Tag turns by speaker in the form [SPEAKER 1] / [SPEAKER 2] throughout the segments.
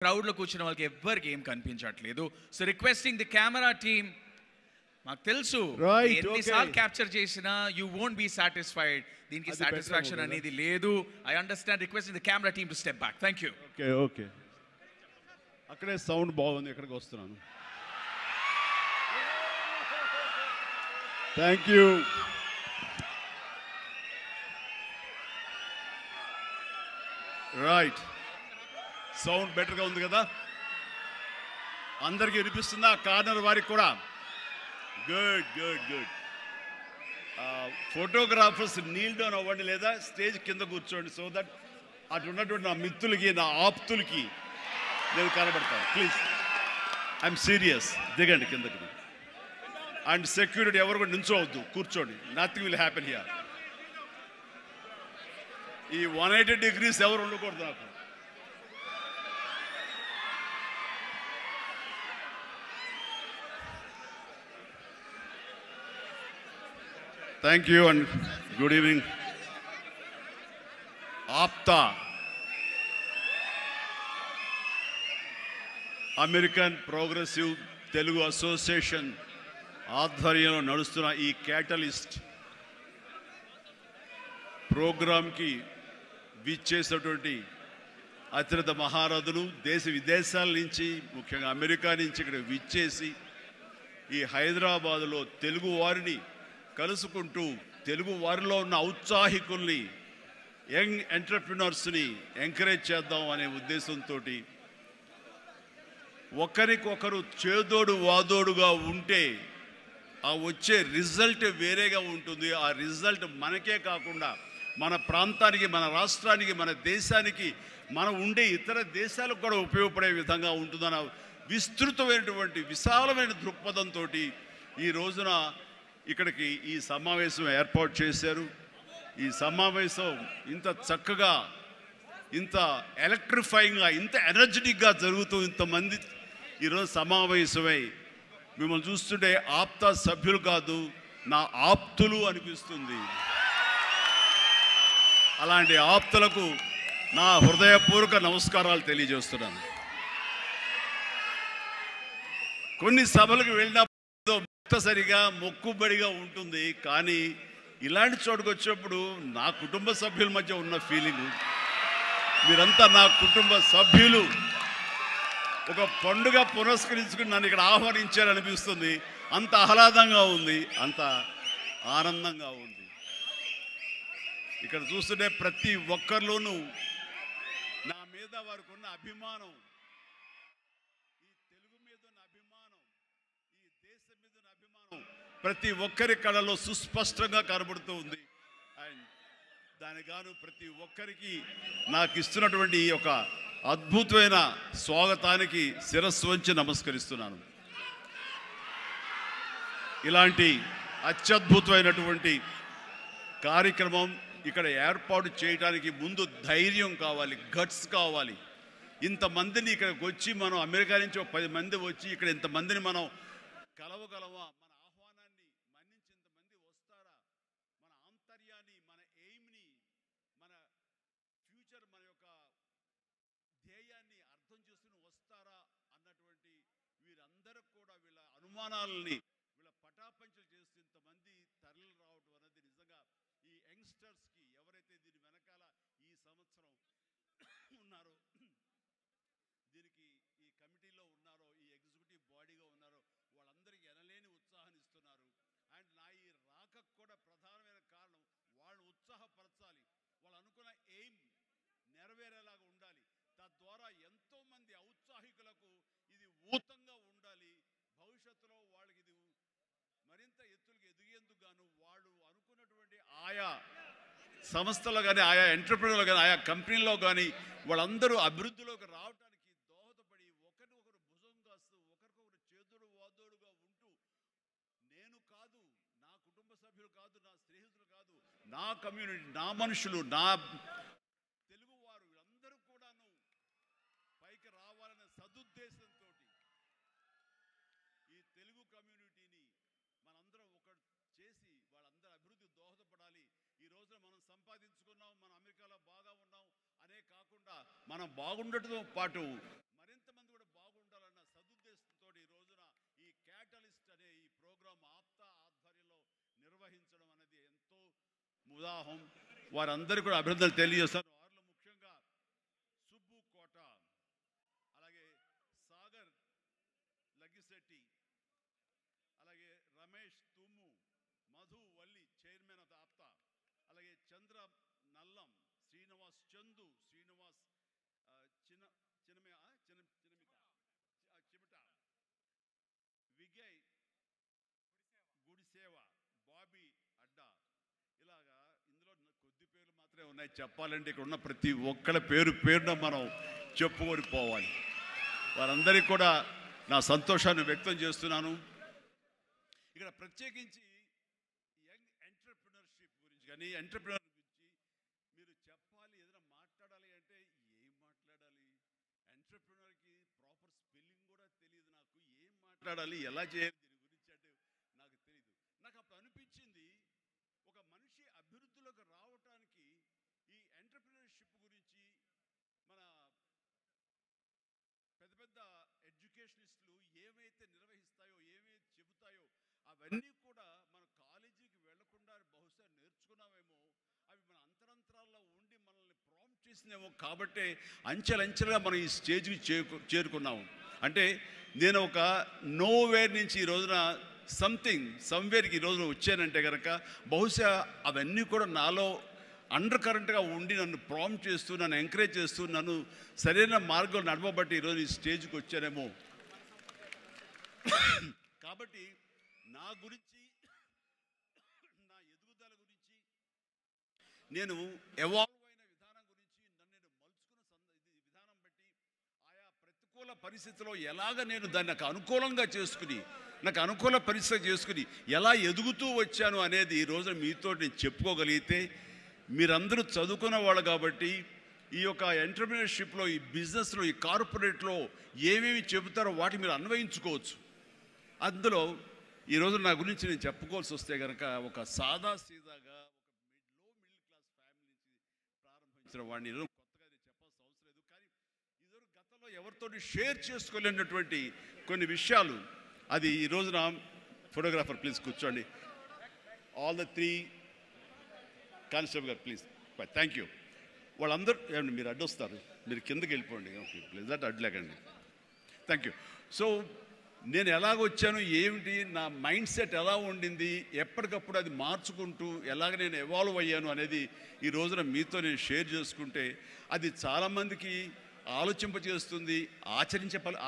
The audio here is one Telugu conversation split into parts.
[SPEAKER 1] క్రౌడ్లో కూర్చున్న వాళ్ళకి ఎవ్వరికి ఏం కనిపించట్లేదు. So requesting the camera team, మాకు తెలుసు ఎన్నిసార్లు క్యాప్చర్ చేసినా యూ వోంట్ బీ సాటిస్ఫైడ్, దీనికి సాటిస్ఫాక్షన్ అనేది లేదు. I understand. Requesting the camera team to step back. Thank you.
[SPEAKER 2] Okay okay, అక్కడే సౌండ్ బాగుంది, ఇక్కడికి వస్తున్నాను. Thank you. రైట్, సౌండ్ బెటర్గా ఉంది కదా, అందరికీ వినిపిస్తుందా? కార్నర్ వారికి కూడా good good good. Photographers Neel down అవ్వండి, లేదా స్టేజ్ కింద కూర్చోండి, సో దట్ అటు ఉన్నటువంటి నా మిత్రులకి, నా ఆప్తులకి నేను కనబడతాను. Please, I'm serious. దిగండి కిందకి. అండ్ సెక్యూరిటీ ఎవరు కూడా నించోవద్దు, కూర్చోండి. Nothing will happen here. ఈ 180 degrees ఎవరు ఉండకూడదు నాకు. Thank you and good evening. APTA, American progressive Telugu association ఆధ్వర్యంలో నడుస్తున్న ఈ క్యాటలిస్ట్ ప్రోగ్రాంకి విచ్చేసినటువంటి అత్యంత మహారథులు దేశ విదేశాల నుంచి, ముఖ్యంగా అమెరికా నుంచి ఇక్కడ విచ్చేసి ఈ హైదరాబాదులో తెలుగు వారిని కలుసుకుంటూ తెలుగు వారిలో ఉన్న ఔత్సాహికుల్ని, యంగ్ ఎంటర్ప్రినర్స్ని ఎంకరేజ్ చేద్దాం అనే ఉద్దేశంతో ఒకరికొకరు చేదోడు వాదోడుగా ఉంటే ఆ వచ్చే రిజల్ట్ వేరేగా ఉంటుంది. ఆ రిజల్ట్ మనకే కాకుండా మన ప్రాంతానికి, మన రాష్ట్రానికి, మన దేశానికి, మనం ఉండే ఇతర దేశాలకు కూడా ఉపయోగపడే విధంగా ఉంటుందన్న విస్తృతమైనటువంటి విశాలమైన దృక్పథంతో ఈ రోజున ఇక్కడికి ఈ సమావేశం ఏర్పాటు చేశారు. ఈ సమావేశం ఇంత చక్కగా, ఇంత ఎలక్ట్రిఫైయింగ్గా, ఇంత ఎనర్జెటిక్గా జరుగుతూ ఇంతమంది ఈరోజు సమావేశమై మిమ్మల్ని చూస్తుంటే ఆప్తా సభ్యులు కాదు, నా ఆప్తులు అనిపిస్తుంది. అలాంటి ఆప్తులకు నా హృదయపూర్వక నమస్కారాలు తెలియజేస్తున్నాను. కొన్ని సభలకు వెళ్ళినప్పుడు సరిగా మొక్కుబడిగా ఉంటుంది, కానీ ఇలాంటి చోటుకు వచ్చినప్పుడు నా కుటుంబ సభ్యుల మధ్య ఉన్న ఫీలింగ్, మీరంతా నా కుటుంబ సభ్యులు, ఒక పండుగ పురస్కరించుకుని నన్ను ఇక్కడ ఆహ్వానించారనిపిస్తుంది. అంత ఆహ్లాదంగా ఉంది, అంత ఆనందంగా ఉంది. ఇక్కడ చూస్తుంటే ప్రతి ఒక్కరిలోనూ నా మీద వారికి ఉన్న అభిమానం, ఈ తెలుగు మీద ఉన్న అభిమానం, ఈ దేశం మీద ఉన్న అభిమానం ప్రతి ఒక్కరి కళలో సుస్పష్టంగా కనబడుతూ ఉంది. అండ్ దానిగాను ప్రతి ఒక్కరికి నాకు ఇస్తున్నటువంటి ఈ యొక్క అద్భుతమైన స్వాగతానికి శిరస్సు వంచి నమస్కరిస్తున్నాను. ఇలాంటి అత్యద్భుతమైనటువంటి కార్యక్రమం ఇక్కడ ఏర్పాటు చేయడానికి ముందు ధైర్యం కావాలి, గట్స్ కావాలి. ఇంతమందిని ఇక్కడికి వచ్చి మనం అమెరికా నుంచి 10 మంది వచ్చి ఇక్కడ ఇంతమందిని మనం కలవగలమా? మన ఆహ్వానాన్ని మన్నించి ఇంతమంది వస్తారా? మన ఆంతర్యాన్ని, మన ఎయిమ్ని, మన ఫ్యూచర్, మన యొక్క ధ్యేయాన్ని అర్థం చేసుకుని వస్తారా అన్నటువంటి వీరందరూ కూడా వీళ్ళ అనుమానాలని, వీళ్ళ పటాపంచలు చేస్తూ ఇంతమంది తరలి రావడం అనేది నిజంగా ఈ యంగ్స్టర్స్కి, ఎవరైతే దీని వెనకాల ఈ సంవత్సరం ఉన్నారో, దీనికి ఈ కమిటీలో ఉన్నారో, ఈ ఎగ్జిక్యూటివ్ బాడీగా ఉన్నారో, వాళ్ళందరికీ ఎనలేని ఉత్సాహాన్ని ఇస్తున్నారు. అండ్ నా ఈ రాకకు కూడా ప్రధానమైన కారణం వాళ్ళని ఉత్సాహపరచాలి, వాళ్ళు అనుకున్న ఎయిమ్ నెరవేరేలాగా ఉండాలి. తద్వారా ఎంతోమంది ఔత్సాహికులకు ఇది ఊతంగా ఉండాలి. భవిష్యత్తులో వాళ్ళకి ఇది మరింత ఎత్తులకు ఎదిగేందుకు గాను వాళ్ళు అనుకున్నటువంటి ఆయా సంస్థలో కానీ, ఆయా ఎంటర్ప్రెన్యూర్లో కానీ, ఆయా కంపెనీల్లో కానీ వాళ్ళందరూ అభివృద్ధిలోకి రావడానికి దోహదపడి ఒకరినొకరు భుజం కాస్తూ, ఒకరికొకరు చేదుడు వాదోడుగా ఉంటూ, నేను కాదు, నా కుటుంబ సభ్యులు కాదు, నా స్నేహితులు కాదు, నా కమ్యూనిటీ, నా మనుషులు, నా తెలుగువారు వీళ్ళందరూ కూడాను పైకి రావాలనే సదుద్దేశంతో ఈ తెలుగు కమ్యూనిటీని మనందరం ఒకటి చేసి వాళ్ళందరూ అభివృద్ధి దోహదపడాలి. ఈ రోజున మనం సంపాదించుకున్నాం, మనం అమెరికాలో బాగా ఉన్నాం అనే కాకుండా మనం బాగుండటంతో పాటు మరింత ఉదాహరణ వారందరూ కూడా అభినందనలు తెలియజేస్తారు. వారిలో ముఖ్యంగా సుబ్బు కోట, అలాగే సాగర్ లగ్గిశెట్టి, అలాగే రమేష్ తుమ్ము, మధు వల్లి చైర్మన్ ఆఫ్ ఆప్తా, అలాగే చంద్ర నల్లం, శ్రీనివాస్ చందు, శ్రీనివాస్ చిమిట, విజయ్ గుడిసేవ, బాబీ అడ్డా. ఇలాగా ఇందులో కొద్ది పేర్లు మాత్రమే ఉన్నాయి. చెప్పాలంటే ఇక్కడ ఉన్న ప్రతి ఒక్కళ్ళ పేరున మనం చెప్పుకొని పోవాలి. వారందరికీ కూడా నా సంతోషాన్ని వ్యక్తం చేస్తున్నాను. ఇక్కడ ప్రత్యేకించి యంగ్ ఎంటర్‌ప్రెన్యూర్‌షిప్ గురించి కానీ ఎంటర్‌ప్రెన్యూర్ గురించి మీరు చెప్పాలి, ఏదైనా మాట్లాడాలి అంటే ఏం మాట్లాడాలి? ఎంటర్‌ప్రెన్యూర్‌కి ప్రాపర్ స్పెల్లింగ్ కూడా తెలియదు నాకు. ఏం మాట్లాడాలి, ఎలా చేయాలి దీని గురించి అంటే నాకు తెలియదు. నాకు అప్పుడు అనిపించింది, ఒక మనిషి అభివృద్ధిలోకి రావటానికి ఈ ఎంటర్‌ప్రెన్యూర్‌షిప్ గురించి మన పెద్ద పెద్ద ఎడ్యుకేషనిస్టులు ఏవైతే నిర్వహిస్తాయో, ఏవైతే చెబుతాయో అవన్నీ కూడా మన కాలేజీకి వెళ్లకుండా బహుశా నేర్చుకున్నామేమో. అవి మన అంతరంతరాల్లో ఉండి మనల్ని ప్రాంప్ట్ చేసినేమో. కాబట్టి అంచెలంచెలుగా మనం ఈ స్టేజ్కి చేరుకున్నాము. అంటే నేను ఒక నోవేర్ నుంచి ఈ రోజున సమ్వేర్కి ఈ రోజున వచ్చానంటే కనుక బహుశా అవన్నీ కూడా నాలో అండర్ కరెంట్గా ఉండి నన్ను ప్రాంప్ట్ చేస్తూ, నన్ను ఎంకరేజ్ చేస్తూ, నన్ను సరైన మార్గంలో నడపబట్టి ఈరోజు ఈ స్టేజ్కి వచ్చానేమో. కాబట్టి నా గురించి, నా ఎదుగుదల గురించి, నేను ఎవాల్వ్ అయిన విధానం గురించి, నన్ను నేను మలుచుకున్న విధానం బట్టి ఆయా ప్రతికూల పరిస్థితిలో ఎలాగ నేను దాన్ని నాకు అనుకూలంగా చేసుకుని, నాకు అనుకూల పరిస్థితి చేసుకుని ఎలా ఎదుగుతూ వచ్చాను అనేది ఈరోజు మీతో నేను చెప్పుకోగలిగితే, మీరందరూ చదువుకున్న వాళ్ళు కాబట్టి ఈ యొక్క ఎంటర్‌ప్రెన్యూర్‌షిప్లో, ఈ బిజినెస్లో, ఈ కార్పొరేట్లో ఏమేమి చెబుతారో వాటి మీరు అన్వయించుకోవచ్చు. అందులో ఈరోజు నా గురించి నేను చెప్పుకోవాల్సి వస్తే కనుక ఒక సాదా సీదాగా ఒక లో మిడిల్ క్లాస్ ఫ్యామిలీ నుంచి ప్రారంభించిన వాడిని ఈరోజు కొత్తగా నేను చెప్పాల్సిన అవసరం లేదు. కానీ ఈరోజు గతంలో ఎవరితో షేర్ చేసుకోలేనటువంటి కొన్ని విషయాలు, అది ఈ రోజున ఫోటోగ్రాఫర్ ప్లీజ్ కూర్చోండి. ఆల్ ద 3 కానిస్టేబుల్ గారు ప్లీజ్, థ్యాంక్ యూ. వాళ్ళందరూ ఏమండి మీరు అడ్డొస్తారు, మీరు కిందకి వెళ్ళిపోండి, ఓకే ప్లీజ్, అటు అడ్డులేకండి. Thank you. సో నేను ఎలాగొచ్చాను, ఏమిటి నా మైండ్ సెట్ ఎలా ఉండింది, ఎప్పటికప్పుడు అది మార్చుకుంటూ ఎలాగ నేను ఎవాల్వ్ అయ్యాను అనేది ఈ రోజున మీతో నేను షేర్ చేసుకుంటే అది చాలామందికి ఆలోచింపచేస్తుంది,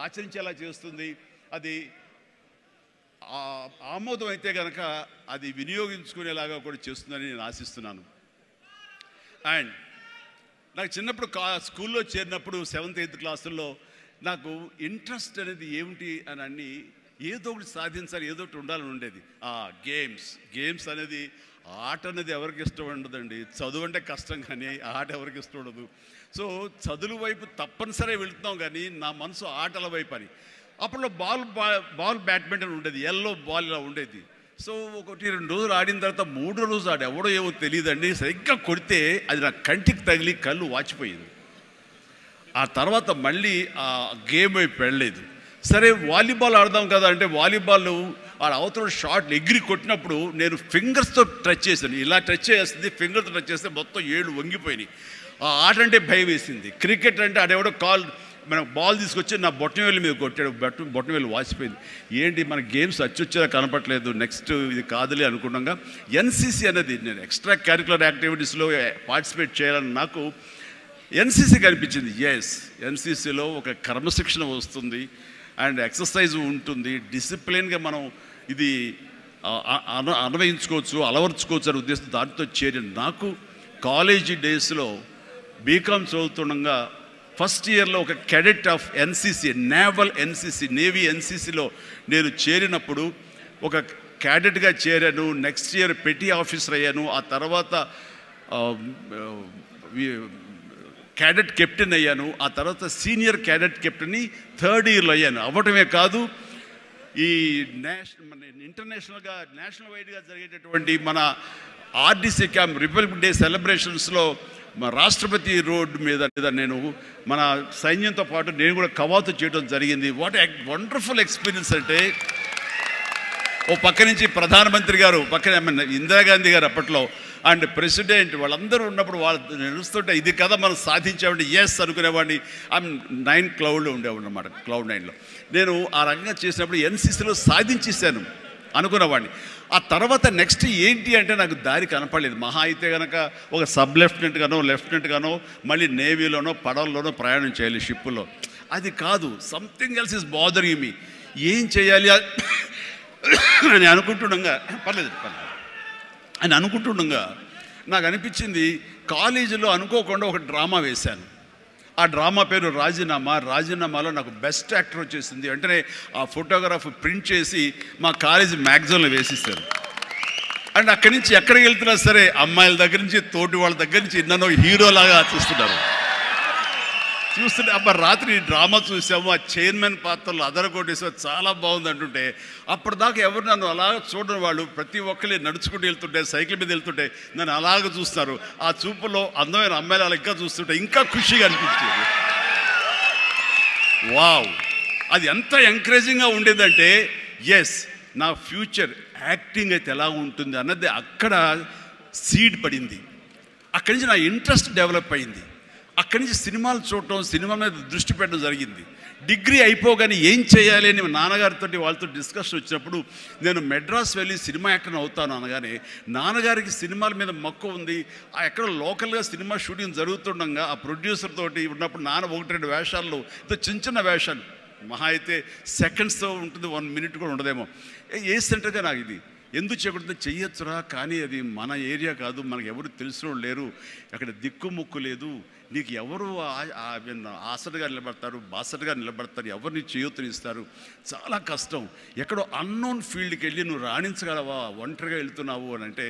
[SPEAKER 2] ఆచరించేలా చేస్తుంది. అది ఆమోదం అయితే కనుక అది వినియోగించుకునేలాగా కూడా చేస్తుందని నేను ఆశిస్తున్నాను. అండ్ నాకు చిన్నప్పుడు స్కూల్లో చేరినప్పుడు 7th 8th క్లాసుల్లో నాకు ఇంట్రెస్ట్ అనేది ఏమిటి అని అన్ని ఏదో ఒకటి సాధించాలి, ఏదో ఒకటి ఉండాలని ఉండేది. గేమ్స్ అనేది, ఆట అనేది ఎవరికి ఇష్టం ఉండదండి. చదువు అంటే కష్టం కానీ ఆట ఎవరికి ఇష్టం ఉండదు. సో చదువు వైపు తప్పనిసరిగా వెళుతున్నాం కానీ నా మనసు ఆటల వైపు అని. అప్పట్లో బాల్ బ్యాడ్మింటన్ ఉండేది, ఎల్లో బాల్ ఇలా ఉండేది. సో 1-2 రోజులు ఆడిన తర్వాత 3వ రోజు ఎవడో ఏమో తెలియదండి, సరిగ్గా కొడితే అది నా కంటికి తగిలి కళ్ళు వాచిపోయింది. ఆ తర్వాత మళ్ళీ ఆ గేమ్ వైపు వెళ్ళలేదు. సరే వాలీబాల్ ఆడదాం కదా అంటే వాలీబాల్ ఆడ అవతల షాట్ ఎగిరి కొట్టినప్పుడు నేను ఫింగర్స్తో టచ్ చేశాను. ఇలా టచ్ చేస్తుంది, ఫింగర్తో టచ్ చేస్తే మొత్తం 7 వంగిపోయినాయి. ఆ ఆట అంటే భయం వేసింది. క్రికెట్ అంటే ఆడెవడో మనం బాల్ తీసుకొచ్చి నా బొట్టనవేలు మీద కొట్టాడు, బొట్టనవేలు వాసిపోయింది. ఏంటి మన గేమ్స్ అచ్చొచ్చేలా కనపట్లేదు, నెక్స్ట్ ఇది కాదులే అనుకున్నాగా ఎన్సీసీ అనేది, నేను ఎక్స్ట్రా కరిక్యులర్ యాక్టివిటీస్లో పార్టిసిపేట్ చేయాలని నాకు ఎన్సీసీ కనిపించింది. ఎన్సీసీలో ఒక క్రమశిక్షణ వస్తుంది అండ్ ఎక్సర్సైజ్ ఉంటుంది, డిసిప్లిన్గా మనం ఇది అన్వయించుకోవచ్చు, అలవర్చుకోవచ్చు అనే ఉద్దేశం దాంతో చేరిన నాకు కాలేజీ డేస్లో బీకామ్ చదువుతుండగా ఫస్ట్ ఇయర్లో ఒక క్యాడెట్ ఆఫ్ ఎన్సీసీ, నేవీ ఎన్సీసీలో నేను చేరినప్పుడు ఒక క్యాడెట్గా చేరాను. నెక్స్ట్ ఇయర్ పెటీ ఆఫీసర్ అయ్యాను. ఆ తర్వాత క్యాడెట్ కెప్టెన్ అయ్యాను. ఆ తర్వాత సీనియర్ క్యాడెట్ కెప్టెన్ని 3rd ఇయర్లో అయ్యాను. అవ్వటమే కాదు, ఈ ఇంటర్నేషనల్గా నేషనల్ వైడ్గా జరిగేటటువంటి మన ఆర్డీసీ క్యాంప్ రిపబ్లిక్ డే సెలబ్రేషన్స్లో రాష్ట్రపతి రోడ్డు మీద నేను మన సైన్యంతో పాటు నేను కూడా కవాతు చేయడం జరిగింది. వాట్ వండర్ఫుల్ ఎక్స్పీరియన్స్ అంటే, ఓ పక్క నుంచి ప్రధానమంత్రి గారు, పక్కన ఇందిరాగాంధీ గారు అప్పట్లో అండ్ ప్రెసిడెంట్ వాళ్ళందరూ ఉన్నప్పుడు వాళ్ళు నడుస్తుంటే ఇది కదా మనం సాధించామంటే ఎస్ అనుకునేవాడిని. ఐ 9 క్లౌడ్లో ఉండేవాడిని అన్నమాట, క్లౌడ్ 9లో. నేను ఆ రకంగా చేసినప్పుడు ఎన్సీసీలో సాధించేశాను అనుకునేవాడిని. ఆ తర్వాత నెక్స్ట్ ఏంటి అంటే నాకు దారి కనపడలేదు. మహా అయితే కనుక ఒక సబ్ లెఫ్టినెంట్ గానో మళ్ళీ నేవీలోనో పడవల్లోనో ప్రయాణం చేయాలి, షిప్పులో. అది కాదు, something else is bothering me. ఏం చేయాలి అని అనుకుంటుండగా నాకు అనిపించింది, కాలేజీలో అనుకోకుండా ఒక డ్రామా వేశాను. ఆ డ్రామా పేరు రాజీనామాలో నాకు బెస్ట్ యాక్టర్ వచ్చేసింది. వెంటనే ఆ ఫోటోగ్రాఫ్ ప్రింట్ చేసి మా కాలేజీ మ్యాగజైన్లో వేసిస్తారు. అండ్ అక్కడి నుంచి ఎక్కడికి వెళ్తున్నా సరే అమ్మాయిల దగ్గర నుంచి తోటి వాళ్ళ దగ్గర నుంచి నన్ను హీరోలాగా చూస్తుంటే అబ్బా రాత్రి డ్రామా చూసాము, ఆ చైర్మన్ పాత్రలు అదరగొట్టేసాము, చాలా బాగుంది అంటుంటే అప్పటిదాకా ఎవరు నన్ను అలాగ చూడని వాళ్ళు ప్రతి ఒక్కరి నడుచుకుంటూ వెళ్తుంటే, సైకిల్ మీద వెళ్తుంటే నన్ను అలాగ చూస్తారు. ఆ చూపులో అందమైన అమ్మాయిలు అలా ఇంకా చూస్తుంటే ఇంకా ఖుషిగా అనిపించేది. వావ్, అది ఎంత ఎంకరేజింగ్గా ఉండేదంటే ఎస్ నా ఫ్యూచర్ యాక్టింగ్ అయితే ఎలా ఉంటుంది అన్నది అక్కడ సీడ్ పడింది. అక్కడి నుంచి నా ఇంట్రెస్ట్ డెవలప్ అయింది. అక్కడి నుంచి సినిమాలు చూడటం, సినిమా మీద దృష్టి పెట్టడం జరిగింది. డిగ్రీ అయిపోగానే ఏం చేయాలి అని నాన్నగారితో వాళ్ళతో డిస్కషన్ వచ్చినప్పుడు నేను మెడ్రాస్ వెళ్ళి సినిమా యాక్టర్ అవుతాను అనగానే నాన్నగారికి సినిమాల మీద మక్కువ ఉంది. ఆ ఎక్కడ లోకల్గా సినిమా షూటింగ్ జరుగుతుండగా ఆ ప్రొడ్యూసర్ తోటి ఉన్నప్పుడు నాన్న 1-2 వేషాల్లో చిన్న వేషాలు, మహా అయితే సెకండ్స్తో ఉంటుంది, 1 మినిట్ కూడా ఉండదేమో. ఏ సెంటర్గా నాకు ఇది ఎందుకు చేయకూడదు, చెయ్యొచ్చురా, కానీ అది మన ఏరియా కాదు, మనకు ఎవరు తెలిసిన లేరు, అక్కడ దిక్కుముక్కు లేదు, నీకు ఎవరు ఆసటగా నిలబడతారు, బాసటగా నిలబడతారు, ఎవరిని చేయూతనిస్తారు, చాలా కష్టం, ఎక్కడో అన్నోన్ ఫీల్డ్కి వెళ్ళి నువ్వు రాణించగలవా, ఒంటరిగా వెళ్తున్నావు అని అంటే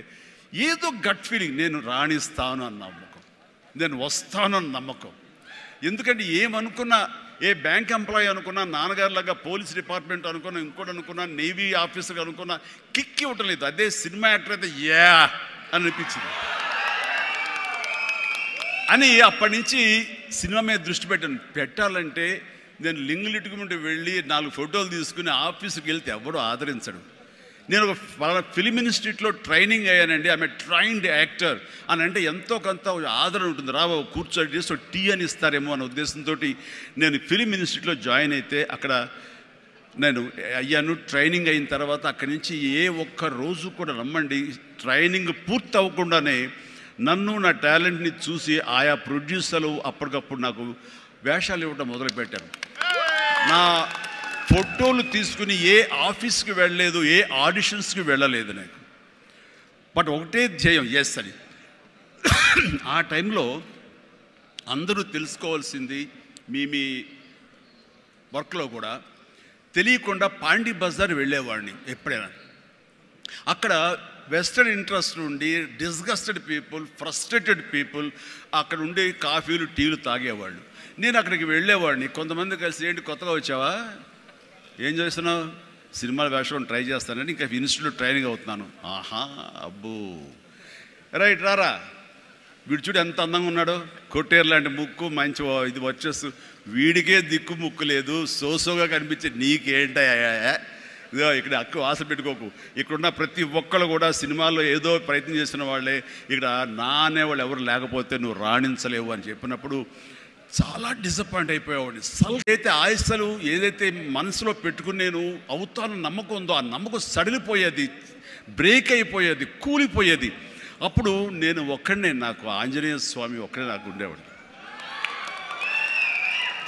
[SPEAKER 2] ఏదో గట్ ఫీలింగ్, నేను రాణిస్తాను అన్న నమ్మకం, నేను వస్తాను అన్న నమ్మకం. ఎందుకంటే ఏమనుకున్నా, ఏ బ్యాంక్ ఎంప్లాయీ అనుకున్నా, నాన్నగారిలాగా పోలీస్ డిపార్ట్మెంట్ అనుకున్నా, ఇంకోటి అనుకున్నా, నేవీ ఆఫీసర్ అనుకున్నా కిక్ ఇవ్వటం లేదు. అదే సినిమా యాక్టర్ అయితే యా అని అనిపించింది అని అప్పటి నుంచి సినిమా మీద దృష్టి పెట్టాలంటే నేను లింగులిట్టుకుంటూ వెళ్ళి 4 ఫోటోలు తీసుకుని ఆఫీస్కి వెళ్తే ఎవడో ఆదరించడు. నేను ఒక ఫిలిం ఇన్స్టిట్యూట్లో ట్రైనింగ్ అయ్యానండి, ఆమె ట్రైన్డ్ యాక్టర్ అని అంటే ఎంతో కొంత ఆదరణ ఉంటుంది, రా కూర్చొని చేసి టీ అని ఇస్తారేమో అనే ఉద్దేశంతో నేను ఫిలిం ఇన్స్టిట్యూట్లో జాయిన్ అయితే అక్కడ నేను అయ్యాను. ట్రైనింగ్ అయిన తర్వాత అక్కడి నుంచి ఏ ఒక్క రోజు కూడా రమ్మండి, ట్రైనింగ్ పూర్తి అవ్వకుండానే నన్ను నా టాలెంట్ని చూసి ఆయా ప్రొడ్యూసర్లు అప్పటికప్పుడు నాకు వేషాలు ఇవ్వడం మొదలుపెట్టారు. నా ఫోటోలు తీసుకుని ఏ ఆఫీస్కి వెళ్ళలేదు, ఏ ఆడిషన్స్కి వెళ్ళలేదు నాకు, బట్ ఒకటే ధ్యేయం ఎస్ అని. ఆ టైంలో అందరూ తెలుసుకోవాల్సింది, మీ వర్క్లో కూడా తెలియకుండా పాండీ బజార్ వెళ్ళేవాడిని ఎప్పుడైనా. అక్కడ వెస్టర్న్ ఇంట్రెస్ట్ ఉండి డిస్గస్టెడ్ పీపుల్, ఫ్రస్ట్రేటెడ్ పీపుల్ అక్కడ ఉండి కాఫీలు టీలు తాగేవాళ్ళు. నేను అక్కడికి వెళ్ళేవాడిని, కొంతమంది కలిసి ఏంటి కొత్తగా వచ్చావా, ఏం చేస్తున్నావు, సినిమాల వేషం ట్రై చేస్తానని, ఇంకా ఇన్స్టిట్యూట్లో ట్రైనింగ్ అవుతున్నాను. ఆహా అబ్బో రైట్ రారా, వీడు చూడు ఎంత అందంగా ఉన్నాడో, కొట్టేరు లాంటి ముక్కు, మంచి ఇది వచ్చేస్తూ, వీడికే దిక్కు ముక్కు లేదు, సోసోగా కనిపించే నీకేంటయ్యా, ఇదో ఇక్కడ అక్కు ఆశ పెట్టుకోకు, ఇక్కడున్న ప్రతి ఒక్కళ్ళు కూడా సినిమాల్లో ఏదో ప్రయత్నం చేసిన వాళ్ళే, ఇక్కడ నా అనేవాళ్ళు ఎవరు లేకపోతే నువ్వు రాణించలేవు అని చెప్పినప్పుడు చాలా డిసప్పాయింట్ అయిపోయేవాడిని. అయితే ఆశలు ఏదైతే మనసులో పెట్టుకుని నేను అవుతాను నమ్మకం ఉందో ఆ నమ్మకం సడిలిపోయేది, బ్రేక్ అయిపోయేది, కూలిపోయేది. అప్పుడు నేను ఒక్కడనే, నాకు ఆంజనేయ స్వామి ఒక్కడే నాకు ఉండేవాడు.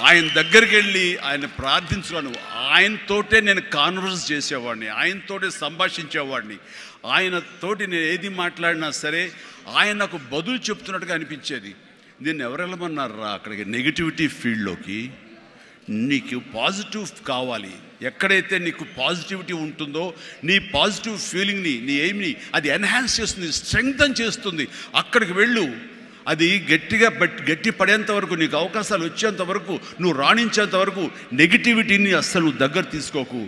[SPEAKER 2] ఆయన దగ్గరికి వెళ్ళి ఆయన ప్రార్థించుకున్నాను, ఆయనతోటే నేను కాన్వర్స్ చేసేవాడిని, ఆయనతోటే సంభాషించేవాడిని, ఆయనతోటి నేను ఏది మాట్లాడినా సరే ఆయన నాకు బదులు చెప్తున్నట్టుగా అనిపించేది. నేను ఎవరు వెళ్ళమన్నారా అక్కడికి, నెగిటివిటీ ఫీల్డ్లోకి, నీకు పాజిటివ్ కావాలి, ఎక్కడైతే నీకు పాజిటివిటీ ఉంటుందో నీ పాజిటివ్ ఫీలింగ్ని, నీ ఎయిమ్ని అది ఎన్హాన్స్ చేస్తుంది, స్ట్రెంగ్తన్ చేస్తుంది, అక్కడికి వెళ్ళు. అది గట్టి పడేంత వరకు, నీకు అవకాశాలు వచ్చేంత వరకు, నువ్వు రాణించేంత వరకు నెగిటివిటీని అస్సలు దగ్గర తీసుకోకు,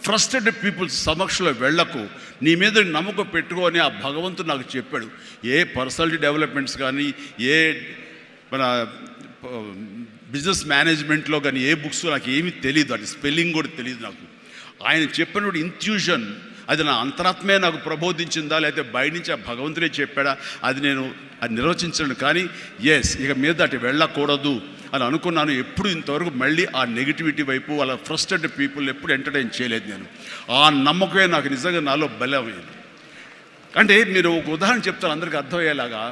[SPEAKER 2] ఫ్రస్ట్రేటెడ్ పీపుల్స్ సమక్షంలో వెళ్ళకు, నీ మీద నమ్మకం పెట్టుకో అని ఆ భగవంతుడు నాకు చెప్పాడు. ఏ పర్సనాలిటీ డెవలప్మెంట్స్ కానీ, ఏ మన బిజినెస్ మేనేజ్మెంట్లో కానీ ఏ బుక్స్ నాకు ఏమీ తెలియదు, అది స్పెల్లింగ్ కూడా తెలియదు నాకు. ఆయన చెప్పినప్పుడు ఇంట్యూషన్, అది నా అంతరాత్మే నాకు ప్రబోధించిందా, లేకపోతే బయట నుంచి ఆ భగవంతుడే చెప్పాడా, అది నేను అది నిర్వచించను. కానీ ఇక మీద అటు వెళ్ళకూడదు అని అనుకున్నాను. ఎప్పుడు ఇంతవరకు మళ్ళీ ఆ నెగిటివిటీ వైపు వాళ్ళ ఫ్రస్ట్రేటెడ్ పీపుల్ ఎప్పుడు ఎంటర్టైన్ చేయలేదు నేను. ఆ నమ్మకమే నాకు నిజంగా నాలో బలమైంది. అంటే మీరు ఒక ఉదాహరణ చెప్తాను అందరికీ అర్థమయ్యేలాగా.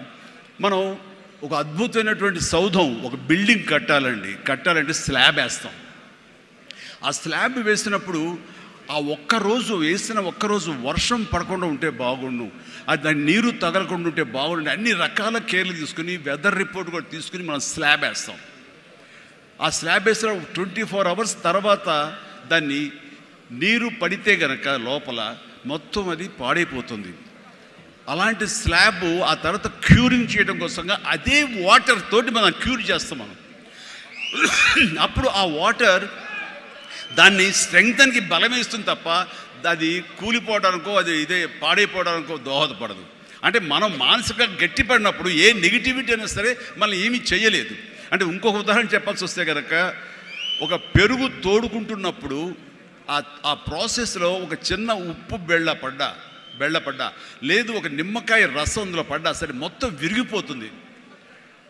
[SPEAKER 2] మనం ఒక అద్భుతమైనటువంటి సౌధం, ఒక బిల్డింగ్ కట్టాలంటే స్లాబ్ వేస్తాం. ఆ స్లాబ్ వేసినప్పుడు ఆ వేసిన ఒక్కరోజు వర్షం పడకుండా ఉంటే బాగుండు, అది దాని నీరు తగలకుండా ఉంటే బాగుండు, అన్ని రకాల కేర్లు తీసుకుని వెదర్ రిపోర్ట్ కూడా తీసుకుని మనం స్లాబ్ వేస్తాం. ఆ స్లాబ్ వేసిన 24 అవర్స్ తర్వాత దాన్ని నీరు పడితే గనక లోపల మొత్తం అది పాడైపోతుంది. అలాంటి స్లాబ్ ఆ తర్వాత క్యూరింగ్ చేయడం కోసంగా అదే వాటర్ తోటి మనం క్యూర్ చేస్తాం మనం. అప్పుడు ఆ వాటర్ దాన్ని స్ట్రెంగ్త్కి బలమేస్తుంది తప్ప అది కూలిపోవడానికో ఇదే పాడైపోవడానికో దోహదపడదు. అంటే మనం మానసికంగా గట్టిపడినప్పుడు ఏ నెగిటివిటీ అయినా సరే మనం ఏమీ చేయలేదు. అంటే ఇంకొక ఉదాహరణ చెప్పాల్సి వస్తే కనుక, ఒక పెరుగు తోడుకుంటున్నప్పుడు ఆ ప్రాసెస్లో ఒక చిన్న ఉప్పు బెళ్ళపడ్డా లేదు ఒక నిమ్మకాయ రసం అందులో పడ్డా సరే మొత్తం విరిగిపోతుంది.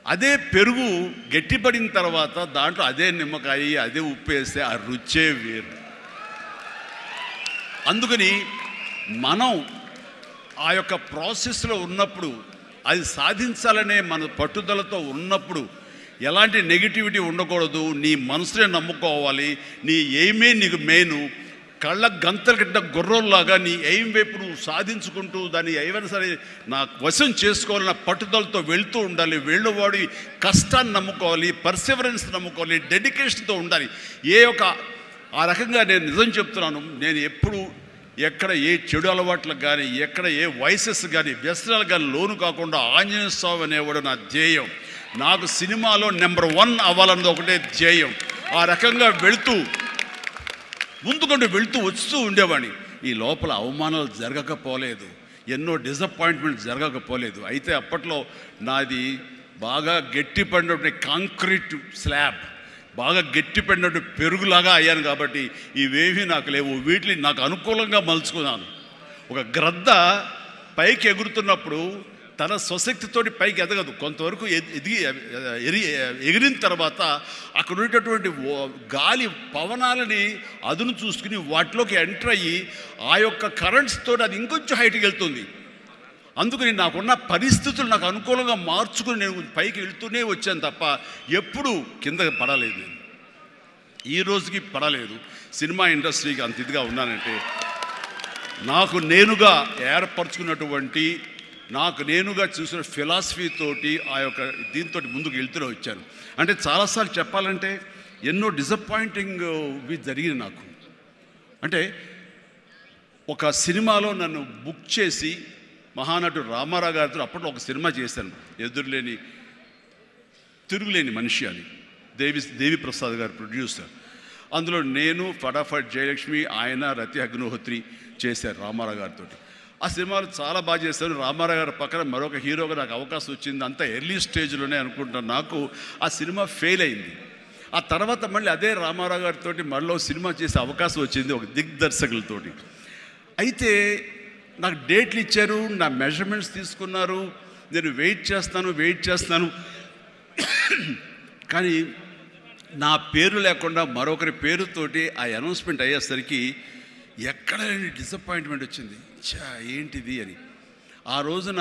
[SPEAKER 2] అదే పెరుగు గట్టిపడిన తర్వాత దాంట్లో అదే నిమ్మకాయ అదే ఉప్పు వేస్తే ఆ రుచే వేరు. అందుకని మనం ఆ యొక్క ప్రాసెస్లో ఉన్నప్పుడు, అది సాధించాలనే మన పట్టుదలతో ఉన్నప్పుడు ఎలాంటి నెగిటివిటీ ఉండకూడదు. నీ మనసునే నమ్ముకోవాలి. నీ ఎయిమే నీకు మెయిన్. కళ్ళ గంతలు కట్టిన గుర్రంలాగా నీ ఎయిమ్ వైపు నువ్వు సాధించుకుంటూ దాన్ని ఏమైనా సరే నా వశం చేసుకోవాలన్న పట్టుదలతో వెళ్తూ ఉండాలి. వెళ్ళేవాడి కష్టాన్ని నమ్ముకోవాలి, పర్సివరెన్స్ నమ్ముకోవాలి, డెడికేషన్తో ఉండాలి. ఆ రకంగా నేను నిజం చెప్తున్నాను. నేను ఎప్పుడు ఎక్కడ ఏ చెడు అలవాట్లకు కానీ, ఎక్కడ ఏ వయసెస్ కానీ, వ్యసనాలు కానీ లోను కాకుండా ఆంజనేయ స్వామి అనేవాడు నా ధ్యేయం. నాకు సినిమాలో నెంబర్ 1 అవ్వాలన్నది ఒకటే ధ్యేయం. ఆ రకంగా ముందుకుంటూ వస్తూ ఉండేవాడిని. ఈ లోపల అవమానాలు జరగకపోలేదు, ఎన్నో డిసప్పాయింట్మెంట్ జరగకపోలేదు. అయితే అప్పట్లో నాది బాగా గట్టిపడినటువంటి కాంక్రీట్ స్లాబ్, బాగా గట్టిపడినట్టు పెరుగులాగా అయ్యాను కాబట్టి ఇవేమీ నాకు లేవు. వీటిని నాకు అనుకూలంగా మలుచుకున్నాను. ఒక గ్రద్ద పైకి ఎగురుతున్నప్పుడు తన స్వశక్తితోటి పైకి ఎదగదు. కొంతవరకు ఎగిరిన తర్వాత అక్కడ ఉండేటటువంటి గాలి పవనాలని అదును చూసుకుని వాటిలోకి ఎంటర్ అయ్యి ఆ యొక్క కరెంట్స్తో అది ఇంకొంచెం హైట్కి వెళ్తుంది. అందుకని నాకున్న పరిస్థితులు నాకు అనుకూలంగా మార్చుకుని నేను పైకి వెళ్తూనే వచ్చాను తప్ప ఎప్పుడు కింద పడలేదు. నేను ఈ రోజుకి పడలేదు. సినిమా ఇండస్ట్రీకి అంత ఇదిగా ఉన్నానంటే నాకు నేనుగా ఏర్పరచుకున్నటువంటి, నాకు నేనుగా చూసిన ఫిలాసఫీ తోటి ఆ యొక్క దీంతో ముందుకు వెళ్తూనే వచ్చాను. అంటే చాలాసార్లు చెప్పాలంటే ఎన్నో డిసప్పాయింటింగ్వి జరిగింది నాకు. అంటే ఒక సినిమాలో నన్ను బుక్ చేసి మహానటుడు రామారావు గారితో అప్పట్లో ఒక సినిమా చేశాను, తిరుగులేని మనిషి అని. దేవి ప్రసాద్ గారు ప్రొడ్యూసర్. అందులో నేను, ఫటాఫట్ జయలక్ష్మి, ఆయన, రతి అగ్నిహోత్రి చేశారు రామారావు గారితో. ఆ సినిమాలు చాలా బాగా చేశాను. రామారావు గారి పక్కన మరొక హీరోగా నాకు అవకాశం వచ్చింది. అంతా ఎర్లీ స్టేజ్లోనే అనుకుంటాను. నాకు ఆ సినిమా ఫెయిల్ అయింది. ఆ తర్వాత మళ్ళీ అదే రామారావు గారితో మళ్ళీ సినిమా చేసే అవకాశం వచ్చింది ఒక దిగ్దర్శకులతోటి. అయితే నాకు డేట్లు ఇచ్చారు, నా మెజర్మెంట్స్ తీసుకున్నారు, నేను వెయిట్ చేస్తాను. కానీ నా పేరు లేకుండా మరొకరి పేరుతోటి ఆ అనౌన్స్మెంట్ అయ్యేసరికి ఎక్కడ డిసప్పాయింట్మెంట్ వచ్చింది. ఏంటిది అని ఆ రోజున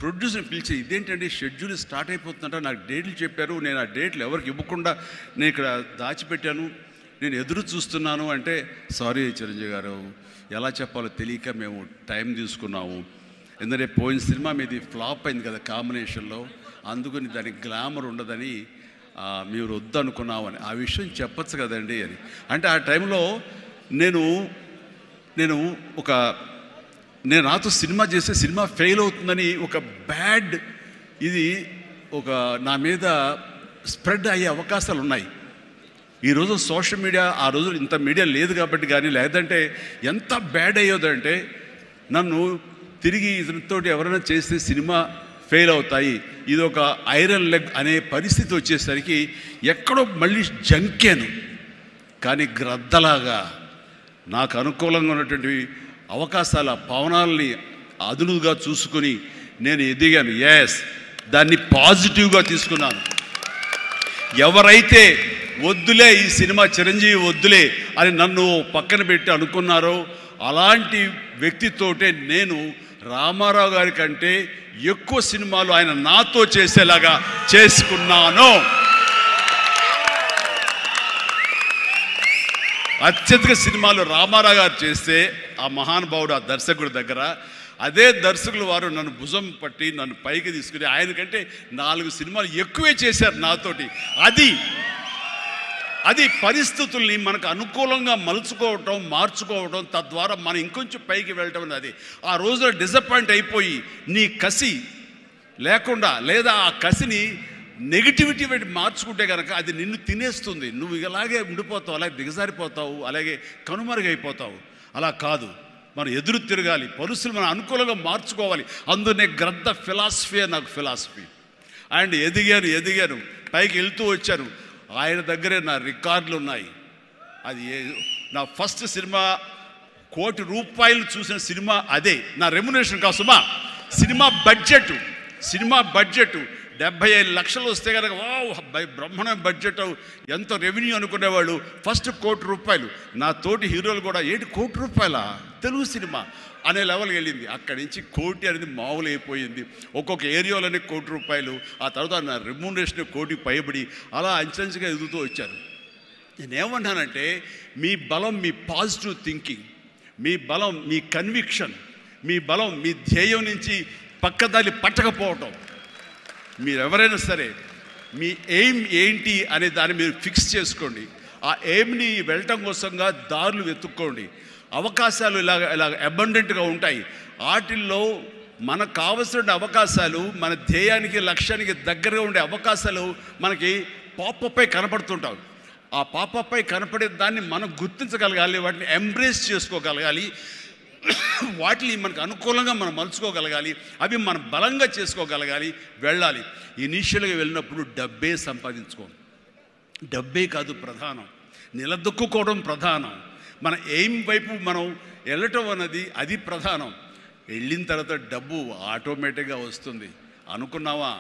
[SPEAKER 2] ప్రొడ్యూసర్ని పిలిచి, ఇదేంటంటే షెడ్యూల్ స్టార్ట్ అయిపోతుందంట, నాకు డేట్లు చెప్పారు, నేను ఆ డేట్లు ఎవరికి ఇవ్వకుండా నేను ఇక్కడ దాచిపెట్టాను, నేను ఎదురు చూస్తున్నాను అంటే, సారీ చిరంజీవి గారు, ఎలా చెప్పాలో తెలియక మేము టైం తీసుకున్నాము. ఎందుకంటే పోయిన సినిమా మీది ఫ్లాప్ అయింది కదా కాంబినేషన్లో, అందుకని దానికి గ్లామర్ ఉండదని మీరు వద్దనుకున్నామని. ఆ విషయం చెప్పచ్చు కదండి అని అంటే, ఆ టైంలో నేను నాతో సినిమా చేస్తే సినిమా ఫెయిల్ అవుతుందని ఒక బ్యాడ్ ఇది నా మీద స్ప్రెడ్ అయ్యే అవకాశాలు ఉన్నాయి. ఈరోజు సోషల్ మీడియా, ఆ రోజు ఇంత మీడియా లేదు కాబట్టి కానీ, లేదంటే ఎంత బ్యాడ్ అయ్యేదంటే నన్ను తిరిగి ఇతనితోటి ఎవరైనా చేస్తే సినిమా ఫెయిల్ అవుతాయి, ఇది ఒక ఐరన్ లెగ్ అనే పరిస్థితి వచ్చేసరికి ఎక్కడో మళ్ళీ జంకాను. కానీ గ్రద్దలాగా నాకు అనుకూలంగా ఉన్నటువంటి అవకాశాల పవనాల్ని అదునుగా చూసుకుని నేను ఎదిగాను. దాన్ని పాజిటివ్గా తీసుకున్నాను. ఎవరైతే వద్దులే ఈ సినిమా చిరంజీవి వద్దులే అని నన్ను పక్కన పెట్టి అనుకున్నారో అలాంటి వ్యక్తితోటే నేను రామారావు గారి కంటే ఎక్కువ సినిమాలు ఆయన నాతో చేసేలాగా చేసుకున్నాను. అత్యధిక సినిమాలు రామారావు గారు చేస్తే ఆ మహానుభావుడు ఆ దర్శకుడి దగ్గర, అదే దర్శకులు వారు నన్ను భుజం పట్టి నన్ను పైకి తీసుకుని ఆయనకంటే 4 సినిమాలు ఎక్కువే చేశారు నాతోటి. అది పరిస్థితుల్ని మనకు అనుకూలంగా మలుచుకోవటం, మార్చుకోవటం, తద్వారా మనం ఇంకొంచెం పైకి వెళ్ళటం అనేది. ఆ రోజున డిసప్పాయింట్ అయిపోయి నీ కసి లేకుండా లేదా ఆ కసిని నెగిటివిటీ పెట్టి మార్చుకుంటే కనుక అది నిన్ను తినేస్తుంది. నువ్వు ఇలాగే ఉండిపోతావు, అలాగే దిగజారిపోతావు, అలాగే కనుమరుగైపోతావు. అలా కాదు, మనం ఎదురు తిరగాలి, పరిస్థితులు మనం అనుకూలంగా మార్చుకోవాలి. అందునే గ్రద్ద ఫిలాసఫీ నాకు ఫిలాసఫీ. అండ్ ఎదిగాను పైకి వెళ్తూ వచ్చాను. ఆయన దగ్గరే నా రికార్డులు ఉన్నాయి. అది నా ఫస్ట్ సినిమా ₹1 కోటి చూసిన సినిమా అదే. నా రెమ్యునరేషన్ కాదు సుమా, సినిమా బడ్జెట్ 75 లక్షలు వస్తే కనుక బ్రహ్మాండమైన బడ్జెట్, ఎంత రెవెన్యూ అనుకునేవాళ్ళు. ఫస్ట్ ₹1 కోటి. నా తోటి హీరోలు కూడా ₹1 కోటి తెలుగు సినిమా అనే లెవెల్కి వెళ్ళింది. అక్కడి నుంచి కోటి అనేది మామూలు అయిపోయింది. ఒక్కొక్క ఏరియాలోనే ₹1 కోటి. ఆ తర్వాత నా రెమ్యునరేషన్ ₹1 కోటి పైబడి అలా అంచెంచుగా ఎదుగుతూ వచ్చాను. నేనేమన్నానంటే మీ బలం మీ పాజిటివ్ థింకింగ్, మీ బలం మీ కన్విక్షన్, మీ బలం మీ ధ్యేయం నుంచి పక్కదారి పట్టకపోవటం. మీరెవరైనా సరే మీ ఎయిమ్ ఏంటి అనే దాన్ని మీరు ఫిక్స్ చేసుకోండి. ఆ ఎయిమ్ని వెళ్ళటం కోసంగా దారులు వెతుక్కోండి. అవకాశాలు ఇలాగ అబండెంట్గా ఉంటాయి. వాటిల్లో మనకు కావలసిన అవకాశాలు, మన ధ్యేయానికి లక్ష్యానికి దగ్గరగా ఉండే అవకాశాలు మనకి పాపపై కనపడుతుంటాయి. ఆ పాపపై కనపడే దాన్ని మనం గుర్తించగలగాలి, వాటిని ఎంబ్రేస్ చేసుకోగలగాలి, వాటిని మనకు అనుకూలంగా మనం మలుచుకోగలగాలి, అవి మనం బలంగా చేసుకోగలగాలి, వెళ్ళాలి. ఇనీషియల్గా వెళ్ళినప్పుడు డబ్బే సంపాదించుకోం, డబ్బే కాదు ప్రధానం, నిలదొక్కుకోవడం ప్రధానం. మన ఎయిమ్ వైపు మనం వెళ్ళటం అన్నది అది ప్రధానం. వెళ్ళిన తర్వాత డబ్బు ఆటోమేటిక్గా వస్తుంది. అనుకున్నావా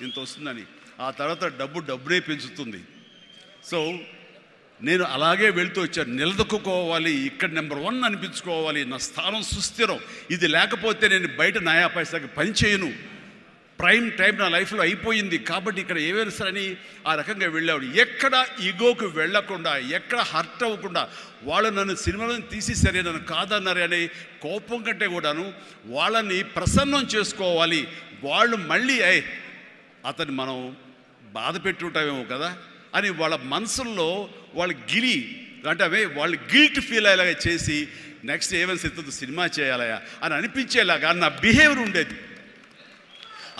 [SPEAKER 2] ఇంత వస్తుందని, ఆ తర్వాత డబ్బునే పెంచుతుంది. సో నేను అలాగే వెళ్తూ వచ్చాను. నిలదొక్కుకోవాలి, ఇక్కడ నెంబర్ 1 అనిపించుకోవాలి, నా స్థానం సుస్థిరం. ఇది లేకపోతే నేను బయట నయా పైసాకి పని చేయను. ప్రైమ్ టైం నా లైఫ్లో అయిపోయింది కాబట్టి ఇక్కడ ఏమైనా సరే అని ఆ రకంగా వెళ్ళాడు. ఎక్కడ ఈగోకి వెళ్ళకుండా, ఎక్కడ హర్ట్ అవ్వకుండా, వాళ్ళు నన్ను సినిమాలను తీసేసరే, నన్ను కాదన్నారే అనే కోపం కంటే కూడాను వాళ్ళని ప్రసన్నం చేసుకోవాలి. వాళ్ళు మళ్ళీ అతన్ని మనం బాధ పెట్టుంటామేమో కదా అని వాళ్ళ మనసుల్లో వాళ్ళు వాళ్ళు గిల్ట్ ఫీల్ అయ్యేలాగా చేసి నెక్స్ట్ ఏమైనా సిద్ధతో సినిమా చేయాలయా అని అనిపించేలాగా నా బిహేవియర్ ఉండేది.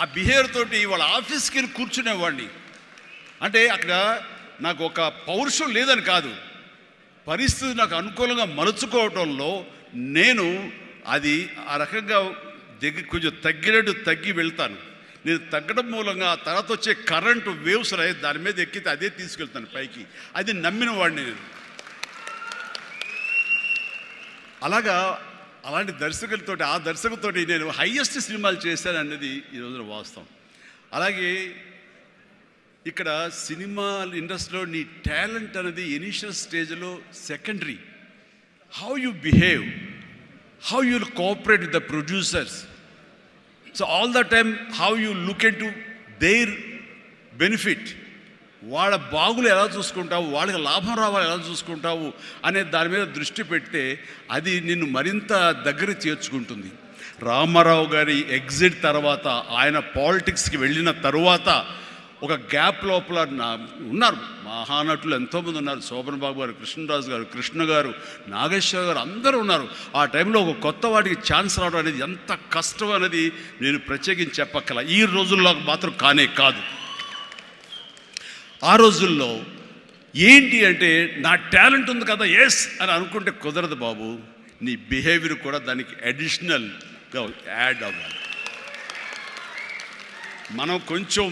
[SPEAKER 2] ఆ బిహేవియర్ తోటి వాళ్ళ ఆఫీస్కి వెళ్ళి కూర్చునేవాడిని. అంటే అక్కడ నాకు ఒక పౌరుషం లేదని కాదు, పరిస్థితి నాకు అనుకూలంగా మలుచుకోవటంలో నేను అది ఆ రకంగా కొంచెం తగ్గి వెళ్తాను. నేను తగ్గడం మూలంగా ఆ తర్వాత వచ్చే కరెంటు వేవ్స్ దాని మీద ఎక్కితే అదే తీసుకెళ్తాను పైకి. అది నమ్మిన వాడిని నేను. అలాంటి దర్శకులతోటి, ఆ దర్శకులతోటి నేను హైయెస్ట్ సినిమాలు చేశాను అన్నది ఈ రోజున వాస్తవం. అలాగే ఇక్కడ సినిమా ఇండస్ట్రీలో నీ టాలెంట్ అనేది ఇనిషియల్ స్టేజ్లో secondary. How you behave, how you cooperate with the producers. So all the time how you look in to their benefit, వాళ్ళ బాగులు ఎలా చూసుకుంటావు, వాళ్ళకి లాభం రావాలి ఎలా చూసుకుంటావు అనే దాని మీద దృష్టి పెడితే అది నిన్ను మరింత దగ్గర చేర్చుకుంటుంది. రామారావు గారి ఎగ్జిట్ తర్వాత, ఆయన పాలిటిక్స్కి వెళ్ళిన తరువాత ఒక గ్యాప్ లోపల ఉన్నారు మహానటులు ఎంతోమంది ఉన్నారు. శోభన్ బాబు గారు, కృష్ణరాజు గారు, కృష్ణ గారు, నాగేశ్వర గారు, అందరూ ఉన్నారు. ఆ టైంలో ఒక కొత్త వాడికి ఛాన్స్ రావడం అనేది ఎంత కష్టం అనేది నేను ప్రత్యేకించి చెప్పక్కల. ఈ రోజుల్లో మాత్రం కానే కాదు. ఆ రోజుల్లో ఏంటి అంటే నా టాలెంట్ ఉంది కదా ఎస్ అని అనుకుంటే కుదరదు బాబు. నీ బిహేవియర్ కూడా దానికి అడిషనల్గా యాడ్ అవ్వాలి. మనం కొంచెం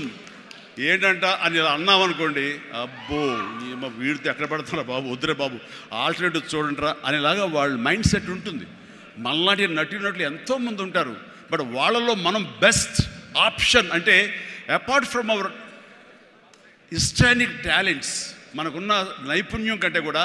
[SPEAKER 2] ఏంటంట అని అన్నామనుకోండి, అబ్బో వీడితో ఎక్కడ పడుతున్నా బాబు, వద్దురే బాబు, ఆల్టర్నేటివ్ చూడండిరా అనేలాగా వాళ్ళ మైండ్ సెట్ ఉంటుంది. మనలాంటి నటులు ఎంతోమంది ఉంటారు. బట్ వాళ్ళలో మనం బెస్ట్ ఆప్షన్ అంటే అపార్ట్ ఫ్రమ్ అవర్ హిస్టానిక్ టాలెంట్స్, మనకున్న నైపుణ్యం కంటే కూడా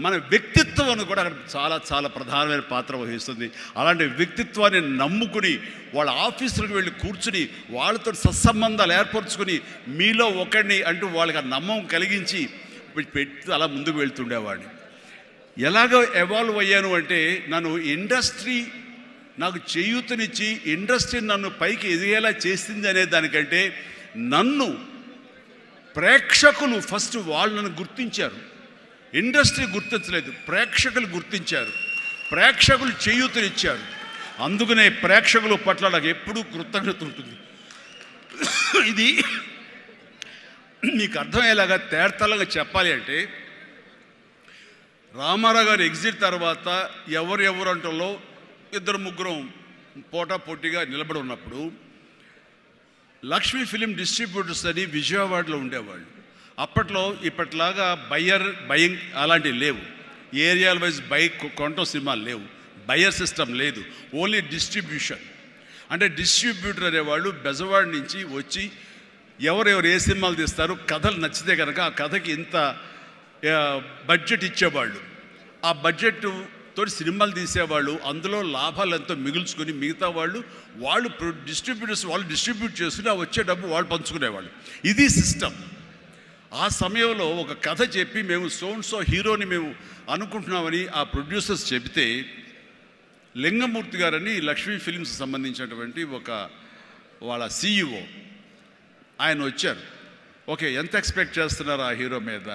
[SPEAKER 2] మన వ్యక్తిత్వం అని కూడా అక్కడ చాలా చాలా ప్రధానమైన పాత్ర వహిస్తుంది. అలాంటి వ్యక్తిత్వాన్ని నమ్ముకుని వాళ్ళ ఆఫీసులకు వెళ్ళి కూర్చుని వాళ్ళతో సత్సంబంధాలు ఏర్పరచుకుని మీలో ఒకడిని అంటూ వాళ్ళకి ఆ నమ్మకం కలిగించి పెట్టి అలా ముందుకు వెళ్తుండేవాడిని. ఎలాగ ఎవాల్వ్ అయ్యాను అంటే, నన్ను ఇండస్ట్రీ నాకు చేయూతనిచ్చి ఇండస్ట్రీ నన్ను పైకి ఎదిగేలా చేసింది అనే దానికంటే నన్ను ప్రేక్షకులు ఫస్ట్ వాళ్ళను గుర్తించారు. ఇండస్ట్రీ గుర్తించలేదు, ప్రేక్షకులు గుర్తించారు, ప్రేక్షకులు చేయూతనిచ్చారు. అందుకనే ప్రేక్షకుల పట్ల నాకు ఎప్పుడూ కృతజ్ఞత ఉంటుంది. ఇది మీకు అర్థమయ్యేలాగా తేటతెల్లంగా చెప్పాలి అంటే, రామారావు గారు ఎగ్జిట్ తర్వాత ఎవరు అంటలో ఇద్దరు ముగ్గురు పోటాపోటీగా నిలబడి ఉన్నప్పుడు లక్ష్మీ ఫిలిం డిస్ట్రిబ్యూటర్స్ అని విజయవాడలో ఉండేవాళ్ళు. అప్పట్లో ఇప్పట్లాగా బయింగ్ అలాంటివి లేవు. ఏరియాల వైజ్ కొనటం సినిమాలు లేవు, బయర్ సిస్టమ్ లేదు, ఓన్లీ డిస్ట్రిబ్యూషన్. అంటే డిస్ట్రిబ్యూటర్ అనేవాళ్ళు బెజవాడ నుంచి వచ్చి ఎవరెవరు ఏ సినిమాలు తీస్తారు, కథలు నచ్చితే కనుక ఆ కథకి ఇంత బడ్జెట్ ఇచ్చేవాళ్ళు. ఆ బడ్జెట్ తోటి సినిమాలు తీసేవాళ్ళు, అందులో లాభాలు ఎంతో మిగుల్చుకొని మిగతా వాళ్ళు డిస్ట్రిబ్యూటర్స్ వాళ్ళు డిస్ట్రిబ్యూట్ చేసుకుని ఆ వచ్చే డబ్బు వాళ్ళు పంచుకునేవాళ్ళు. ఇది సిస్టమ్. ఆ సమయంలో ఒక కథ చెప్పి మేము సో హీరోని మేము అనుకుంటున్నామని ఆ ప్రొడ్యూసర్స్ చెబితే, లింగమూర్తి గారని లక్ష్మీ ఫిలిమ్స్ సంబంధించినటువంటి వాళ్ళ CEO ఆయన వచ్చారు. ఓకే, ఎంత ఎక్స్పెక్ట్ చేస్తున్నారు ఆ హీరో మీద?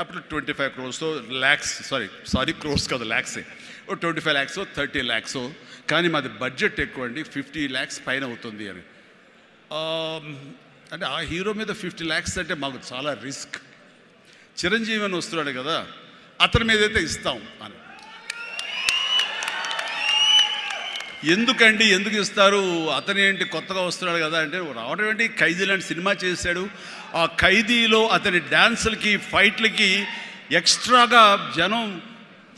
[SPEAKER 2] అప్పుడు 25 crores lakhs, సారీ క్రోర్స్ కాదు, ల్యాక్సే. 25 lakhs 30 lakhs, కానీ మాది బడ్జెట్ ఎక్కువ అండి, 50 lakhs పైన అవుతుంది అని. అంటే ఆ హీరో మీద 50 lakhs అంటే మాకు చాలా రిస్క్. చిరంజీవి అని వస్తున్నాడు కదా, అతని మీద అయితే ఇస్తాం అని. ఎందుకు ఇస్తారు, అతను ఏంటి కొత్తగా వస్తున్నాడు కదా అంటే, రావడం ఏంటి, ఖైదీ లాంటి సినిమా చేశాడు. ఆ ఖైదీలో అతని డ్యాన్సులకి ఫైట్లకి ఎక్స్ట్రాగా జనం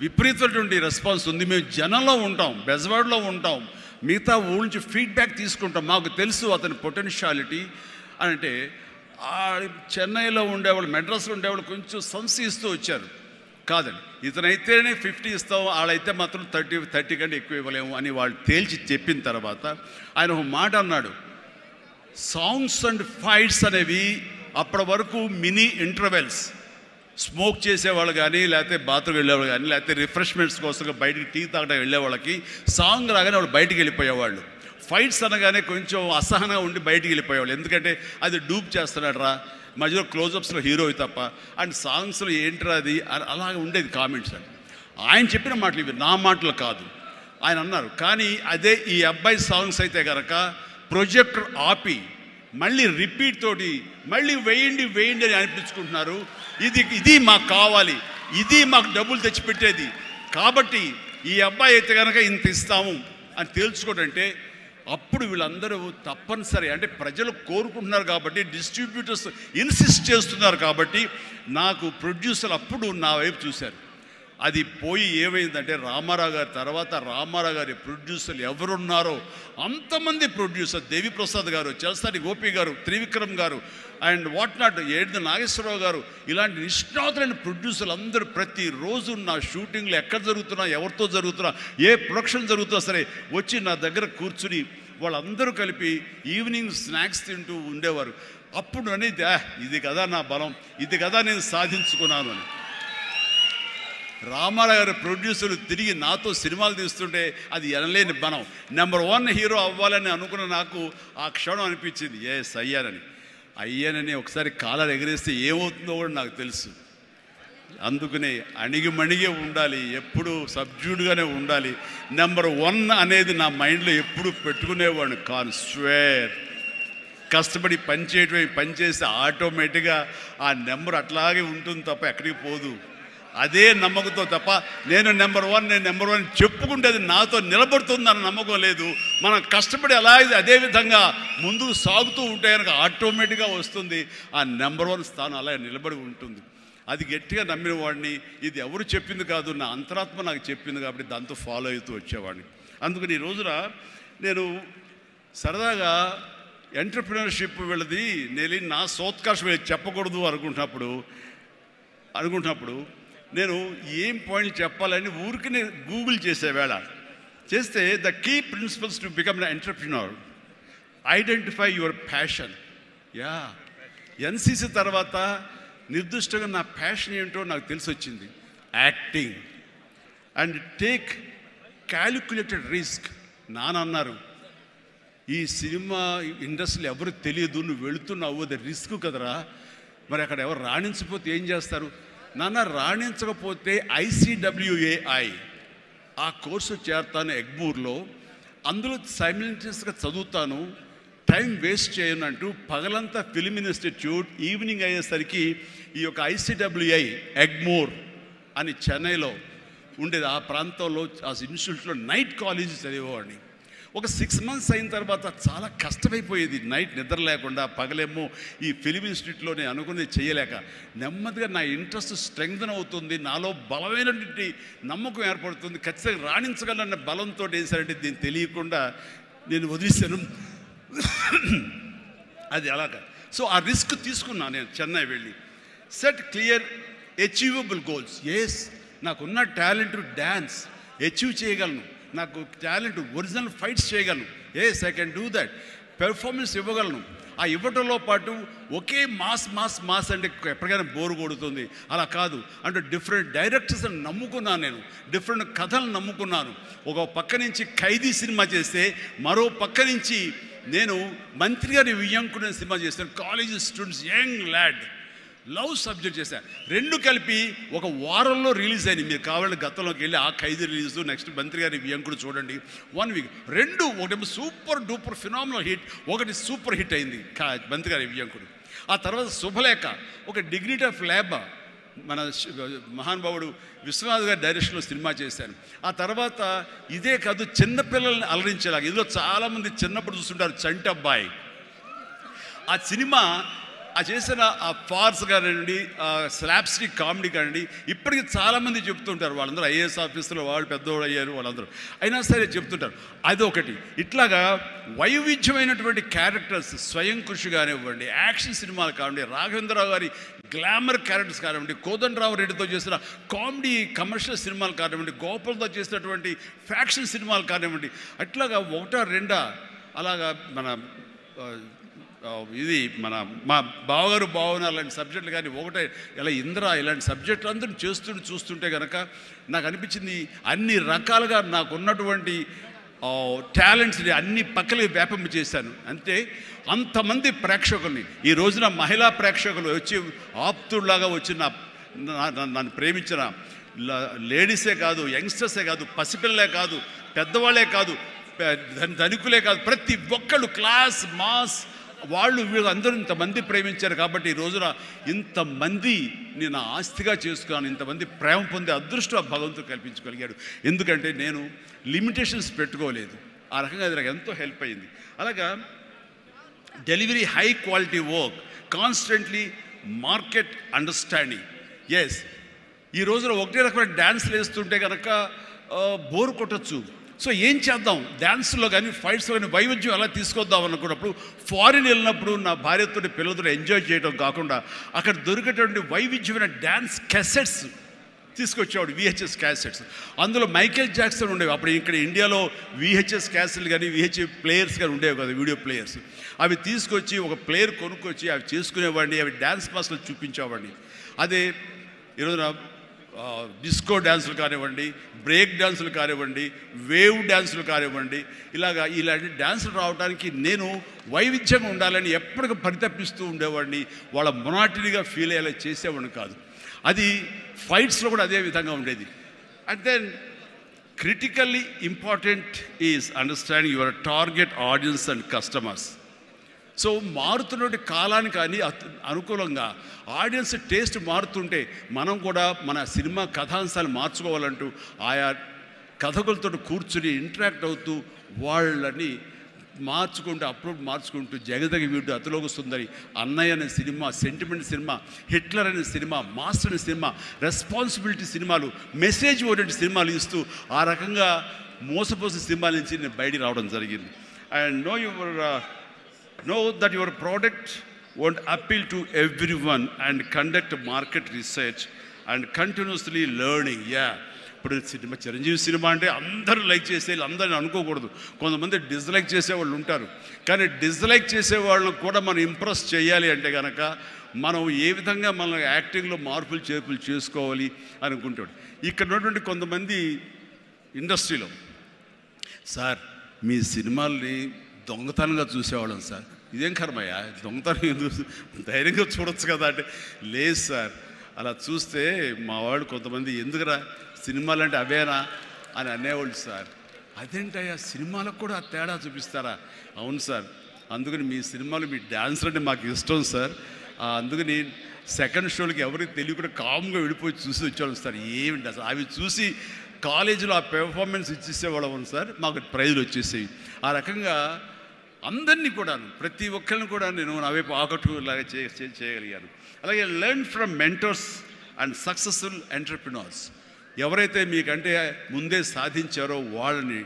[SPEAKER 2] విపరీతమైనటువంటి రెస్పాన్స్ ఉంది. మేము జనంలో ఉంటాం, బెజవాడలో ఉంటాం, మిగతా ఊళ్ళ నుంచి ఫీడ్బ్యాక్ తీసుకుంటాం, మాకు తెలుసు అతని పొటెన్షియాలిటీ అని. అంటే చెన్నైలో ఉండేవాళ్ళు, మెడ్రాస్లో ఉండేవాళ్ళు కొంచెం సంశయిస్తూ వచ్చారు. కాదండి, ఇతనైతేనే 50 ఇస్తాం, వాళ్ళైతే మాత్రం 30 కంటే ఎక్కువ ఇవ్వలేము అని వాళ్ళు తేల్చి చెప్పిన తర్వాత ఆయన ఒక మాట అన్నాడు, సాంగ్స్ అండ్ ఫైట్స్ అనేవి అప్పటి వరకు మినీ ఇంటర్వెల్స్, స్మోక్ చేసేవాళ్ళు కానీ, లేకపోతే బాత్రూమ్ వెళ్ళేవాళ్ళు కానీ, లేకపోతే రిఫ్రెష్మెంట్స్ కోసం బయటికి టీ తాగడం వెళ్ళే వాళ్ళకి సాంగ్ రాగానే వాళ్ళు బయటికి వెళ్ళిపోయేవాళ్ళు. ఫైట్స్ అనగానే కొంచెం అసహనంగా ఉండి బయటికి వెళ్ళిపోయేవాళ్ళు, ఎందుకంటే అది డూప్ చేస్తున్నాడు రా, మధ్యలో క్లోజప్స్లో హీరో తప్ప, అండ్ సాంగ్స్లో ఏంట్రా అది, అలాగే ఉండేది కామెంట్స్ అని. ఆయన చెప్పిన మాటలు ఇవి, నా మాటలు కాదు. ఆయన అన్నారు, కానీ అదే ఈ అబ్బాయి సాంగ్స్ అయితే కనుక ప్రొజెక్టర్ ఆపి మళ్ళీ రిపీట్ తోటి మళ్ళీ వేయండి అని అనిపించుకుంటున్నారు. ఇది మాకు కావాలి, ఇది మాకు డబ్బులు తెచ్చిపెట్టేది, కాబట్టి ఈ అబ్బాయి అయితే కనుక ఇంత ఇస్తాము అని తేల్చుకోవడంటే, అప్పుడు వీళ్ళందరూ తప్పనిసరి, అంటే ప్రజలు కోరుకుంటున్నారు కాబట్టి, డిస్ట్రిబ్యూటర్స్ ఇన్సిస్ట్ చేస్తున్నారు కాబట్టి, నాకు ప్రొడ్యూసర్ అప్పుడు నా వైపు చూశారు. అది పోయి ఏమైందంటే, రామారావు గారి తర్వాత రామారావు గారి ప్రొడ్యూసర్లు ఎవరున్నారో అంతమంది ప్రొడ్యూసర్, దేవిప్రసాద్ గారు, చలసాని గోపి గారు, త్రివిక్రమ్ గారు, అండ్ వాట్ నాట్ ఏడు నాగేశ్వరరావు గారు, ఇలాంటి నిష్ణాతులైన ప్రొడ్యూసర్లు అందరూ ప్రతిరోజు నా షూటింగ్లు ఎక్కడ జరుగుతున్నా, ఎవరితో జరుగుతున్నా, ఏ ప్రొడక్షన్ జరుగుతున్నా సరే వచ్చి నా దగ్గర కూర్చుని వాళ్ళందరూ కలిపి ఈవినింగ్ స్నాక్స్ తింటూ ఉండేవారు. అప్పుడు అనేది ఇది కదా నా బలం, ఇది కదా నేను సాధించుకున్నాను అని. రామారావు గారి ప్రొడ్యూసర్లు తిరిగి నాతో సినిమాలు తీస్తుంటే అది ఎనలేని బలం. నెంబర్ 1 హీరో అవ్వాలని అనుకున్న నాకు ఆ క్షణం అనిపించింది, అయ్యానని ఒకసారి కాలర్ ఎగరేస్తే ఏమవుతుందో కూడా నాకు తెలుసు. అందుకనే అణిగిమణిగే ఉండాలి, ఎప్పుడు సబ్జ్యూడ్గానే ఉండాలి. నెంబర్ 1 అనేది నా మైండ్లో ఎప్పుడు పెట్టుకునేవాడిని కాను. స్వేర్ కష్టపడి పనిచేస్తే ఆటోమేటిక్గా ఆ నెంబర్ అట్లాగే ఉంటుంది తప్ప ఎక్కడికి పోదు. అదే నమ్మకంతో తప్ప నేను నెంబర్ 1 చెప్పుకుంటే అది నాతో నిలబడుతుందన్న నమ్మకం లేదు. మనం కష్టపడి అలాగే అదే విధంగా ముందుకు సాగుతూ ఉంటే కనుక ఆటోమేటిక్గా వస్తుంది. ఆ నెంబర్ 1 స్థానం అలా నిలబడి ఉంటుంది. అది గట్టిగా నమ్మిన వాడిని. ఇది ఎవరు చెప్పింది కాదు, నా అంతరాత్మ నాకు చెప్పింది కాబట్టి దాంతో ఫాలో అవుతూ వచ్చేవాడిని. అందుకని ఈ రోజున నేను సరదాగా ఎంటర్‌ప్రెన్యూర్‌షిప్ వీళ్ళది నేను నా సోత్కర్షం చెప్పకూడదు అనుకుంటున్నప్పుడు నేను ఏం పాయింట్ చెప్పాలని ఊరికనే గూగుల్ చేసేవేళ చేస్తే the key principles to become an entrepreneur, identify your passion. NCC తర్వాత నిర్దిష్టంగా నా ప్యాషన్ ఏంటో నాకు తెలిసి వచ్చింది, acting. And take calculated risk. నాన్నన్నారు, ఈ సినిమా ఇండస్ట్రీలో ఎవరు తెలియదు, నువ్వు వెళుతున్నావు, అది రిస్క్ కదరా, మరి అక్కడ ఎవరు రాణించకపోతే ఏం చేస్తారు? నాన్న, రాణించకపోతే ICWAI ఆ కోర్సు చేరతాను ఎగ్మూర్లో, అందులో సైమిల్టేనియస్గా చదువుతాను, టైం వేస్ట్ చేయను అంటూ పగలంతా ఫిల్మ్ ఇన్స్టిట్యూట్, ఈవినింగ్ అయ్యేసరికి ఈ యొక్క ICWI ఎగ్మూర్ అని చెన్నైలో ఉండేది, ఆ ప్రాంతంలో ఆ ఇన్స్టిట్యూట్లో నైట్ కాలేజీ చదివేవాడిని. ఒక 6 months అయిన తర్వాత చాలా కష్టమైపోయేది, నైట్ నిద్ర లేకుండా, పగలేమో ఈ ఫిలిం ఇన్స్టిట్యూట్లో నేను అనుకునేది చేయలేక నెమ్మదిగా నా ఇంట్రెస్ట్ స్ట్రెంగ్తన్ అవుతుంది, నాలో బలమైనటువంటి నమ్మకం ఏర్పడుతుంది, ఖచ్చితంగా రాణించగలన్న బలంతో వేసారంటే దీన్ని తెలియకుండా నేను వదిలేశాను. అది అలాగా. సో ఆ రిస్క్ తీసుకున్నాను నేను చెన్నై వెళ్ళి. Set clear achievable goals. Yes, నాకున్న టాలెంట్ డ్యాన్స్ అచీవ్ చేయగలను, నాకు టాలెంట్ ఒరిజినల్ ఫైట్స్ చేయగలను. Yes, I can do that. Performance ఇవ్వగలను. ఆ ఇవ్వటంలో పాటు ఒకే మాస్ అంటే ఎప్పటికైనా బోరు కొడుతుంది, అలా కాదు. అంటే డిఫరెంట్ డైరెక్టర్స్ని నమ్ముకున్నాను నేను, డిఫరెంట్ కథలను నమ్ముకున్నాను. ఒక పక్క నుంచి ఖైదీ సినిమా చేస్తే మరో పక్క నుంచి నేను మంత్రి గారి వియ్యంకుడు సినిమా చేశాను. College students, young lad, love subject చేశాను. రెండు కలిపి ఒక వారంలో రిలీజ్ అయింది. మీరు కావాలంటే గతంలోకి వెళ్ళి ఆ ఖైదీ రిలీజ్, నెక్స్ట్ మంత్రి గారి వియ్యంకుడు చూడండి, 1 week. రెండు, ఒకటి సూపర్ డూపర్ ఫినామినల్ హిట్, ఒకటి సూపర్ హిట్ అయింది మంత్రి గారి వియ్యంకుడు. ఆ తర్వాత శుభలేఖ, ఒక డిగ్నిటీ ఆఫ్ లేబర్, మన మహానుభావుడు విశ్వనాథ్ గారి డైరెక్షన్లో సినిమా చేశాను. ఆ తర్వాత ఇదే కాదు, చిన్నపిల్లల్ని అలరించేలాగా, ఇందులో చాలామంది చిన్నప్పుడు చూస్తుంటారు, చంటి అబ్బాయి. ఆ సినిమా ఆ చేసిన ఆ ఫార్స్ కానివ్వండి, ఆ స్లాప్స్టిక్ కామెడీ కానివ్వండి, ఇప్పటికీ చాలామంది చెప్తుంటారు, వాళ్ళందరూ IAS ఆఫీసులో వాళ్ళు పెద్దవాళ్ళు అయ్యారు, వాళ్ళందరూ అయినా సరే చెప్తుంటారు. అదొకటి. ఇట్లాగా వైవిధ్యమైనటువంటి క్యారెక్టర్స్, స్వయం కృషి కానివ్వండి, యాక్షన్ సినిమాలు కానివ్వండి, రాఘవేంద్రరావు గారి గ్లామర్ క్యారెక్టర్స్ కానివ్వండి, కోదండరావు రెడ్డితో చేసిన కామెడీ కమర్షియల్ సినిమాలు కానివ్వండి, గోపాల్తో చేసినటువంటి ఫ్యాక్షన్ సినిమాలు కానివ్వండి, అట్లాగా 1-2 అలాగా మన ఇది మా బావగారు బావన అలాంటి సబ్జెక్టులు కానీ, ఒకటే ఇలా ఇంద్ర ఇలాంటి సబ్జెక్టులు అందరూ చూస్తుంటే కనుక నాకు అనిపించింది, అన్ని రకాలుగా నాకున్నటువంటి టాలెంట్స్ని అన్ని పక్కలకి వ్యాపింప చేశాను. అంతే, అంతమంది ప్రేక్షకుల్ని ఈ రోజున మహిళా ప్రేక్షకులు వచ్చి ఆప్తుల్లాగా వచ్చి నన్ను ప్రేమించిన లేడీసే కాదు, యంగ్స్టర్సే కాదు, పసిపిల్లలే కాదు, పెద్దవాళ్ళే కాదు, ధనికులే కాదు, ప్రతి ఒక్కళ్ళు క్లాస్ మాస్ వాళ్ళు వీళ్ళు అందరూ ఇంతమంది ప్రేమించారు. కాబట్టి ఈ రోజున ఇంతమంది నేను ఆస్తిగా చేసుకున్నాను, ఇంతమంది ప్రేమ పొందే అదృష్టం ఆ భగవంతుడు కల్పించగలిగాడు. ఎందుకంటే నేను లిమిటేషన్స్ పెట్టుకోలేదు. ఆ రకంగా అది నాకు ఎంతో హెల్ప్ అయింది. అలాగా delivery, high quality work, constantly market understanding. Yes, ఈ రోజున ఒకటే రకమైన డ్యాన్స్లు వేస్తుంటే కనుక బోరు కొట్టచ్చు. సో ఏం చేద్దాం, డ్యాన్స్లో కానీ ఫైట్స్లో కానీ వైవిధ్యం ఎలా తీసుకొద్దాం అనుకున్నప్పుడు, ఫారిన్ వెళ్ళినప్పుడు నా భార్యతో పిల్లలతో ఎంజాయ్ చేయడం కాకుండా అక్కడ దొరికేటువంటి వైవిధ్యమైన డ్యాన్స్ క్యాసెట్స్ తీసుకొచ్చేవాడు, VHS క్యాసెట్స్. అందులో మైకేల్ జాక్సన్ ఉండేవి. అప్పుడు ఇక్కడ ఇండియాలో VHS క్యాసెట్లు కానీ VHS ప్లేయర్స్ కానీ ఉండేవి కదా, వీడియో ప్లేయర్స్. అవి తీసుకొచ్చి ఒక ప్లేయర్ కొనుక్కొచ్చి అవి చేసుకునేవాడిని, అవి డ్యాన్స్ క్లాస్లో చూపించేవాడిని. అదే ఈరోజున డిస్కో డ్యాన్సులు కానివ్వండి, బ్రేక్ డ్యాన్సులు కానివ్వండి, వేవ్ డ్యాన్సులు కానివ్వండి, ఇలాంటి డ్యాన్సులు రావడానికి నేను వైవిధ్యంగా ఉండాలని ఎప్పటికీ పరితపిస్తూ ఉండేవాడిని. వాళ్ళ మొనాటినీగా ఫీల్ అయ్యేలా చేసేవాడిని కాదు. అది ఫైట్స్లో కూడా అదే విధంగా ఉండేది. And then critically important is understanding your target audience and customers. So మారుతున్నటువంటి కాలానికి అనుకూలంగా ఆడియన్స్ టేస్ట్ మారుతుంటే మనం కూడా మన సినిమా కథాంశాలు మార్చుకోవాలంటూ ఆయా కథకులతో కూర్చుని ఇంటరాక్ట్ అవుతూ వాళ్ళని మార్చుకుంటూ అప్లోడ్ మార్చుకుంటూ జగదగ వీడు అతిలోక సుందరి, అన్నయ్య అనే సినిమా, సెంటిమెంట్ సినిమా, హిట్లర్ అనే సినిమా, మాస్టర్ అనే సినిమా, రెస్పాన్సిబిలిటీ సినిమాలు, మెసేజ్ ఓరియంటెడ్ సినిమాలు ఇస్తూ ఆ రకంగా మోసపోసిన సినిమాల నుంచి నేను బయటికి రావడం జరిగింది. And know that your product won't appeal to everyone and conduct market research and continuously learning. ఇప్పుడు సినిమా చిరంజీవి సినిమా అంటే అందరూ లైక్ చేసేయాలి, అందరిని అనుకోకూడదు. కొంతమంది డిస్లైక్ చేసేవాళ్ళు ఉంటారు. కానీ డిస్లైక్ చేసేవాళ్ళని కూడా మనం ఇంప్రెస్ చేయాలి అంటే కనుక మనం ఏ విధంగా మన యాక్టింగ్లో మార్పులు చేర్పులు చేసుకోవాలి అనుకుంటాడు. ఇక్కడ ఉన్నటువంటి కొంతమంది ఇండస్ట్రీలో, సార్ మీ సినిమాల్ని దొంగతనంగా చూసేవాళ్ళం సార్, ఇదేం కర్మయ్యా దొంగతనం ధైర్యంగా చూడొచ్చు కదా అంటే, లేదు సార్ అలా చూస్తే మా వాళ్ళు కొంతమంది ఎందుకురా సినిమాలు అంటే అవేనా అని అనేవాళ్ళు సార్. అదేంటయ్యా సినిమాలకు కూడా తేడా చూపిస్తారా? అవును సార్, అందుకని మీ సినిమాలు మీ డ్యాన్సర్ అంటే మాకు ఇష్టం సార్, అందుకని సెకండ్ షోలకి ఎవరికి తెలియకుండా కామ్గా విడిపోయి చూసి వచ్చేవాళ్ళం సార్. ఏమిటి అసలు అవి చూసి కాలేజీలో ఆ పెర్ఫార్మెన్స్ ఇచ్చేసేవాళ్ళం సార్, మాకు ప్రైజులు వచ్చేసేవి. ఆ రకంగా అందరినీ కూడాను, ప్రతి ఒక్కరిని కూడా నేను నా వైపు ఆకట్టులాగా చేయగలిగాను. అలాగే learn from mentors and successful entrepreneurs. ఎవరైతే మీకంటే ముందే సాధించారో వాళ్ళని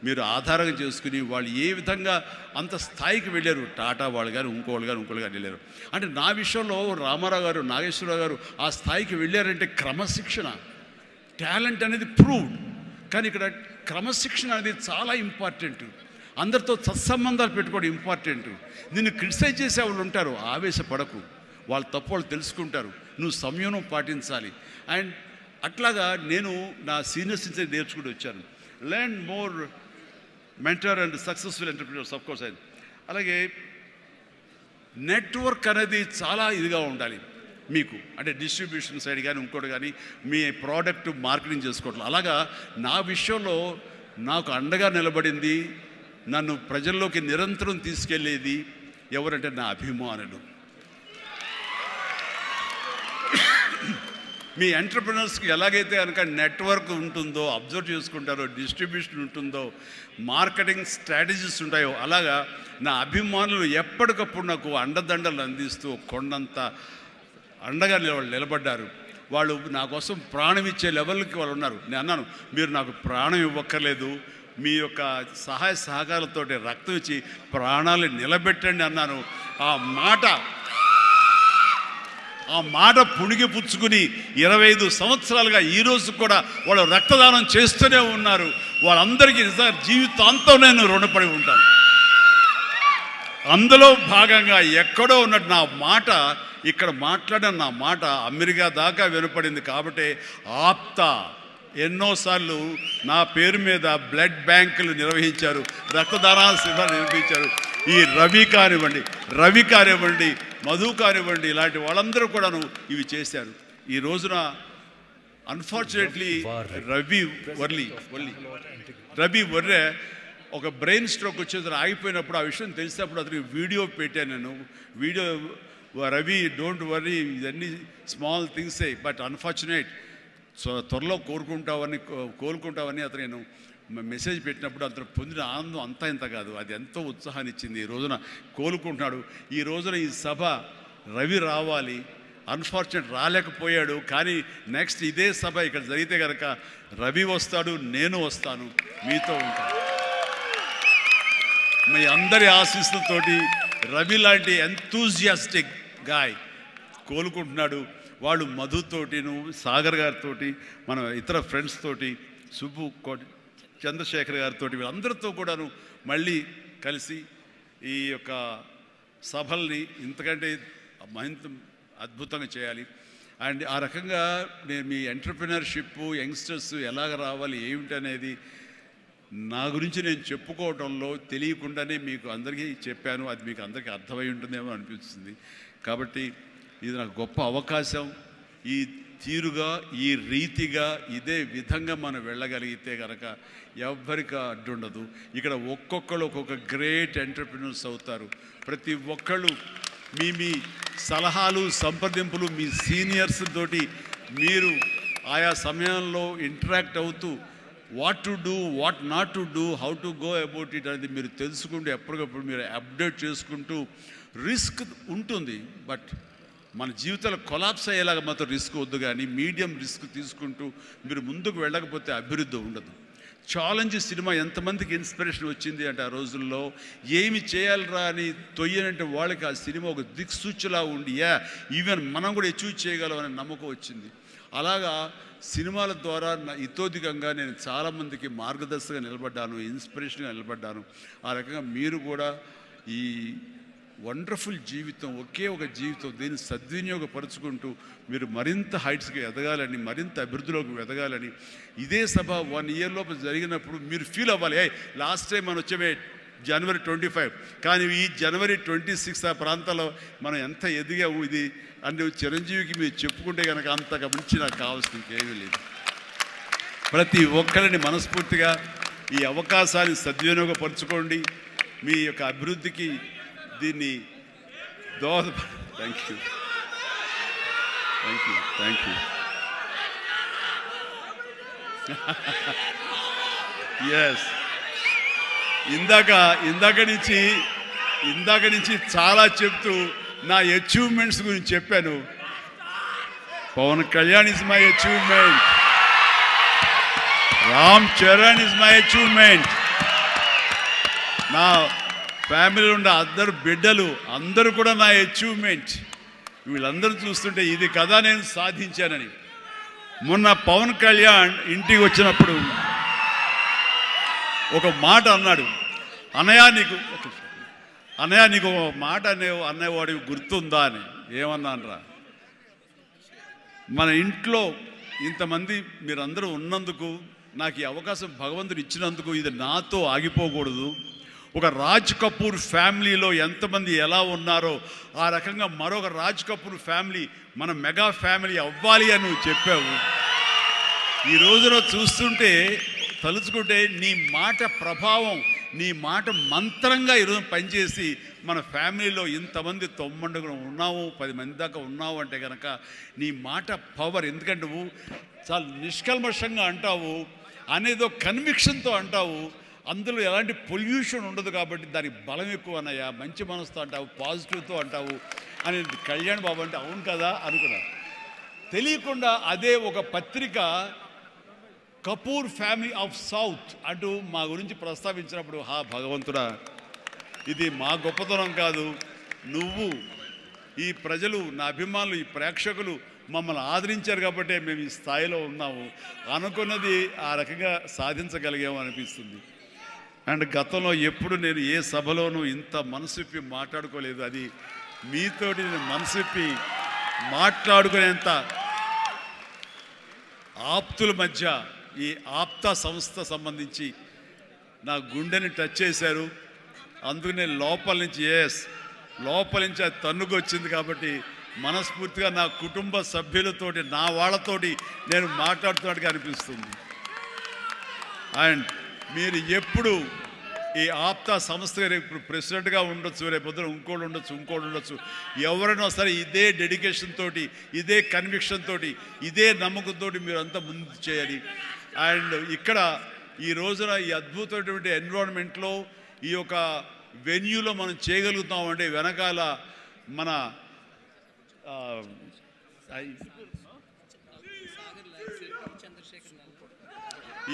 [SPEAKER 2] మీరు ఆధారంగా చేసుకుని వాళ్ళు ఏ విధంగా అంత స్థాయికి వెళ్ళారు, టాటా వాళ్ళు కానీ ఇంకోళ్ళు కానీ వెళ్ళారు. అంటే నా విషయంలో రామారావు గారు, నాగేశ్వరరావు గారు ఆ స్థాయికి వెళ్ళారంటే క్రమశిక్షణ, టాలెంట్ అనేది ప్రూవ్డ్. కానీ ఇక్కడ క్రమశిక్షణ అనేది చాలా ఇంపార్టెంట్. అందరితో సత్సంబంధాలు పెట్టుకోవడం ఇంపార్టెంట్. నిన్ను క్రిటిసైజ్ చేసే వాళ్ళు ఉంటారు, ఆవేశపడకు, వాళ్ళ తప్పు వాళ్ళు తెలుసుకుంటారు, నువ్వు సంయమనం పాటించాలి. అండ్ అట్లాగా నేను నా సీనియర్స్ నుంచి నేర్చుకుంటూ వచ్చాను. Learn more mentor and successful entrepreneurs of course. అలాగే నెట్వర్క్ అనేది చాలా ఇదిగా ఉండాలి మీకు, అంటే డిస్ట్రిబ్యూషన్ సైడ్ కానీ ఇంకోటి కానీ మీ ప్రోడక్ట్ మార్కెటింగ్ చేసుకోవట్లేదు. అలాగా నా విషయంలో నాకు అండగా నిలబడింది, నన్ను ప్రజల్లోకి నిరంతరం తీసుకెళ్ళేది ఎవరంటే నా అభిమానులు. మీ ఎంటర్ప్రినర్స్కి ఎలాగైతే కనుక నెట్వర్క్ ఉంటుందో, అబ్జర్వ్ చేసుకుంటారో, డిస్ట్రిబ్యూషన్ ఉంటుందో, మార్కెటింగ్ స్ట్రాటజీస్ ఉంటాయో, అలాగా నా అభిమానులు ఎప్పటికప్పుడు నాకు అండదండలు అందిస్తూ కొండంత అండగా నిలబడ్డారు. వాళ్ళు నా కోసం ప్రాణం ఇచ్చే లెవెల్కి వాళ్ళు ఉన్నారు. నేను అన్నాను, మీరు నాకు ప్రాణం ఇవ్వక్కర్లేదు, మీ యొక్క సహాయ సహకారాలతో రక్తం ఇచ్చి ప్రాణాలు నిలబెట్టండి అన్నాను. ఆ మాట పుణిగి పుచ్చుకుని 25 సంవత్సరాలుగా ఈరోజు కూడా వాళ్ళు రక్తదానం చేస్తూనే ఉన్నారు. వాళ్ళందరికీ జీవితాంతం నేను రుణపడి ఉంటాను. అందులో భాగంగా ఎక్కడో ఉన్నట్టు నా మాట, ఇక్కడ మాట్లాడిన నా మాట అమెరికా దాకా వినపడింది. కాబట్టి ఆప్తా ఎన్నోసార్లు నా పేరు మీద బ్లడ్ బ్యాంకులు నిర్వహించారు, రక్తదానాల శిబిరాలు నిర్వహించారు. ఈ రవి కానివ్వండి, మధు కానివ్వండి, ఇలాంటి వాళ్ళందరూ కూడాను ఇవి చేశారు. ఈ రోజున అన్ఫార్చునేట్లీ రవి వర్రే ఒక బ్రెయిన్ స్ట్రోక్ వచ్చేది ఆగిపోయినప్పుడు, ఆ విషయం తెలిసినప్పుడు అతనికి వీడియో పెట్టాను నేను. వీడియో, రవి డోంట్ వర్రీ, ఇవన్నీ స్మాల్ థింగ్సే, బట్ అన్ఫార్చునేట్, సో త్వరలో కోలుకుంటావని అతను నేను మెసేజ్ పెట్టినప్పుడు అతను పొందిన ఆనందం అంతా ఇంత కాదు, అది ఎంతో ఉత్సాహాన్ని ఇచ్చింది. ఈ రోజున కోలుకుంటున్నాడు. ఈ రోజున ఈ సభ రవి రావాలి, అన్ఫార్చునేట్ రాలేకపోయాడు. కానీ నెక్స్ట్ ఇదే సభ ఇక్కడ జరిగితే కనుక రవి వస్తాడు, నేను వస్తాను, మీతో ఉంటాను. మీ అందరి ఆశీస్సులతోటి రవి లాంటి ఎంతూజియాస్టిక్ గాయ్ కోలుకుంటున్నాడు. వాళ్ళు మధుతోటిను, సాగర్ గారితో, మన ఇతర ఫ్రెండ్స్ తోటి, సుబ్బు చంద్రశేఖర్ గారితో, వీళ్ళందరితో కూడాను మళ్ళీ కలిసి ఈ యొక్క సభల్ని ఇంతకంటే అద్భుతంగా చేయాలి. అండ్ ఆ రకంగా నేను మీ ఎంటర్ప్రినర్షిప్, యంగ్స్టర్స్ ఎలాగ రావాలి ఏమిటి అనేది నా గురించి నేను చెప్పుకోవడంలో తెలియకుండానే మీకు అందరికీ చెప్పాను. అది మీకు అందరికీ అర్థమై ఉంటుందేమో అనిపిస్తుంది. కాబట్టి ఇది నాకు గొప్ప అవకాశం. ఈ తీరుగా, ఈ రీతిగా, ఇదే విధంగా మనం వెళ్ళగలిగితే కనుక ఎవ్వరికి అడ్డుండదు. ఇక్కడ ఒక్కొక్కరు ఒక్కొక్క గ్రేట్ ఎంటర్ప్రినర్స్ అవుతారు. ప్రతి ఒక్కళ్ళు మీ సలహాలు, సంప్రదింపులు, మీ సీనియర్స్ తోటి మీరు ఆయా సమయంలో ఇంటరాక్ట్ అవుతూ what to do, what not to do, how to go about it అనేది మీరు తెలుసుకుంటూ ఎప్పటికప్పుడు మీరు అప్డేట్ చేసుకుంటూ, రిస్క్ ఉంటుంది, బట్ మన జీవితాలు కొలాప్స్ అయ్యేలాగా మాత్రం రిస్క్ వద్దు. కానీ మీడియం రిస్క్ తీసుకుంటూ మీరు ముందుకు వెళ్ళకపోతే అభివృద్ధి ఉండదు. ఛాలెంజ్ సినిమా ఎంతమందికి ఇన్స్పిరేషన్ వచ్చింది అంటే, ఆ రోజుల్లో ఏమి చేయాలరా అని తొయ్యనంటే వాళ్ళకి ఆ సినిమా ఒక దిక్సూచిలా ఉండి, ఈవెన్ మనం కూడా అచీవ్ చేయగలం అనే నమ్మకం వచ్చింది. అలాగా సినిమాల ద్వారా ఇతోధికంగా నేను చాలామందికి మార్గదర్శకంగా నిలబడ్డాను, ఇన్స్పిరేషన్గా నిలబడ్డాను. ఆ రకంగా మీరు కూడా ఈ వండర్ఫుల్ జీవితం, ఒకే ఒక జీవితం, దీన్ని సద్వినియోగపరుచుకుంటూ మీరు మరింత హైట్స్కి ఎదగాలని, మరింత అభివృద్ధిలోకి ఎదగాలని, ఇదే సభ 1 year లోపు జరిగినప్పుడు మీరు ఫీల్ అవ్వాలి, లాస్ట్ టైం మనం వచ్చే January 25, కానీ ఈ January 26 ఆ ప్రాంతాల్లో మనం ఎంత ఎదిగాము ఇది అంటే చిరంజీవికి మీరు చెప్పుకుంటే కనుక అంతకు మించి నాకు కావాల్సిన ఇంకేమీ లేదు. ప్రతి ఒక్కరిని మనస్ఫూర్తిగా ఈ అవకాశాన్ని సద్వినియోగపరచుకోండి, మీ యొక్క అభివృద్ధికి దీన్ని thank you thank you thank you yes ఇందాక నుంచి చాలా చెప్తూ నా అచీవ్మెంట్స్ గురించి చెప్పాను. Pawan Kalyan is my achievement, Ram Charan is my achievement, నా ఫ్యామిలీలో ఉండే అందరు బిడ్డలు అందరూ కూడా నా అచీవ్మెంట్. వీళ్ళందరూ చూస్తుంటే ఇది కదా నేను సాధించానని. మొన్న పవన్ కళ్యాణ్ ఇంటికి వచ్చినప్పుడు ఒక మాట అన్నాడు, అన్నయ్య నీకు ఒక మాట అనేవాడికి గుర్తుందా అని. ఏమన్నానరా, మన ఇంట్లో ఇంతమంది మీరందరూ ఉన్నందుకు, నాకు ఈ అవకాశం భగవంతుడు ఇచ్చినందుకు ఇది నాతో ఆగిపోకూడదు. ఒక రాజ్ కపూర్ ఫ్యామిలీలో ఎంతమంది ఎలా ఉన్నారో ఆ రకంగా మరొక రాజ్ కపూర్ ఫ్యామిలీ మన మెగా ఫ్యామిలీ అవ్వాలి అని నువ్వు చెప్పావు. ఈ రోజున చూస్తుంటే తలుచుకుంటే నీ మాట ప్రభావం, నీ మాట మంత్రంగా ఈరోజు పనిచేసి మన ఫ్యామిలీలో ఇంతమంది 9 ఉన్నావు, 10 మంది దాకా ఉన్నావు అంటే కనుక నీ మాట పవర్. ఎందుకంటే నువ్వు చాలా నిష్కల్మషంగా అంటావు, అనేదో కన్విక్షన్తో అంటావు, అందులో ఎలాంటి పొల్యూషన్ ఉండదు కాబట్టి దానికి బలం ఎక్కువ అన్నయ్య. మంచి మనసుతో అంటావు, పాజిటివ్తో అంటావు అని కళ్యాణ్ బాబు అంటే అవును కదా అనుకున్నా. తెలియకుండా అదే ఒక పత్రిక కపూర్ ఫ్యామిలీ ఆఫ్ సౌత్ అంటూ మా గురించి ప్రస్తావించినప్పుడు, భగవంతుడా, ఇది మా గొప్పతనం కాదు, నువ్వు ఈ ప్రజలు, నా అభిమానులు, ఈ ప్రేక్షకులు మమ్మల్ని ఆదరించారు కాబట్టి మేము ఈ స్థాయిలో ఉన్నాము. అనుకున్నది ఆ రకంగా సాధించగలిగాము అనిపిస్తుంది. అండ్ గతంలో ఎప్పుడు నేను ఏ సభలోనూ ఇంత మనసిప్పి మాట్లాడుకోలేదు. అది మీతోటి నేను మనసిప్పి మాట్లాడుకునేంత ఆప్తుల మధ్య ఈ ఆప్తా సంస్థ సంబంధించి నా గుండెని టచ్ చేశారు. అందుకు నేను లోపల నుంచి అది తన్నుకు వచ్చింది కాబట్టి మనస్ఫూర్తిగా నా కుటుంబ సభ్యులతోటి, నా వాళ్ళతోటి నేను మాట్లాడుతున్నట్టుగా అనిపిస్తుంది. అండ్ మీరు ఎప్పుడు ఈ ఆప్తా సంస్థ ఇప్పుడు ప్రెసిడెంట్గా ఉండొచ్చు, రేపొద్దున ఇంకోటి ఉండొచ్చు, ఎవరైనా సరే ఇదే డెడికేషన్ తోటి, ఇదే కన్విక్షన్ తోటి, ఇదే నమ్మకంతో మీరు అంతా ముందు చేయాలి. అండ్ ఇక్కడ ఈ రోజున ఈ అద్భుతమైనటువంటి ఎన్విరాన్మెంట్లో ఈ యొక్క వెన్యూలో మనం చేయగలుగుతామంటే వెనకాల మన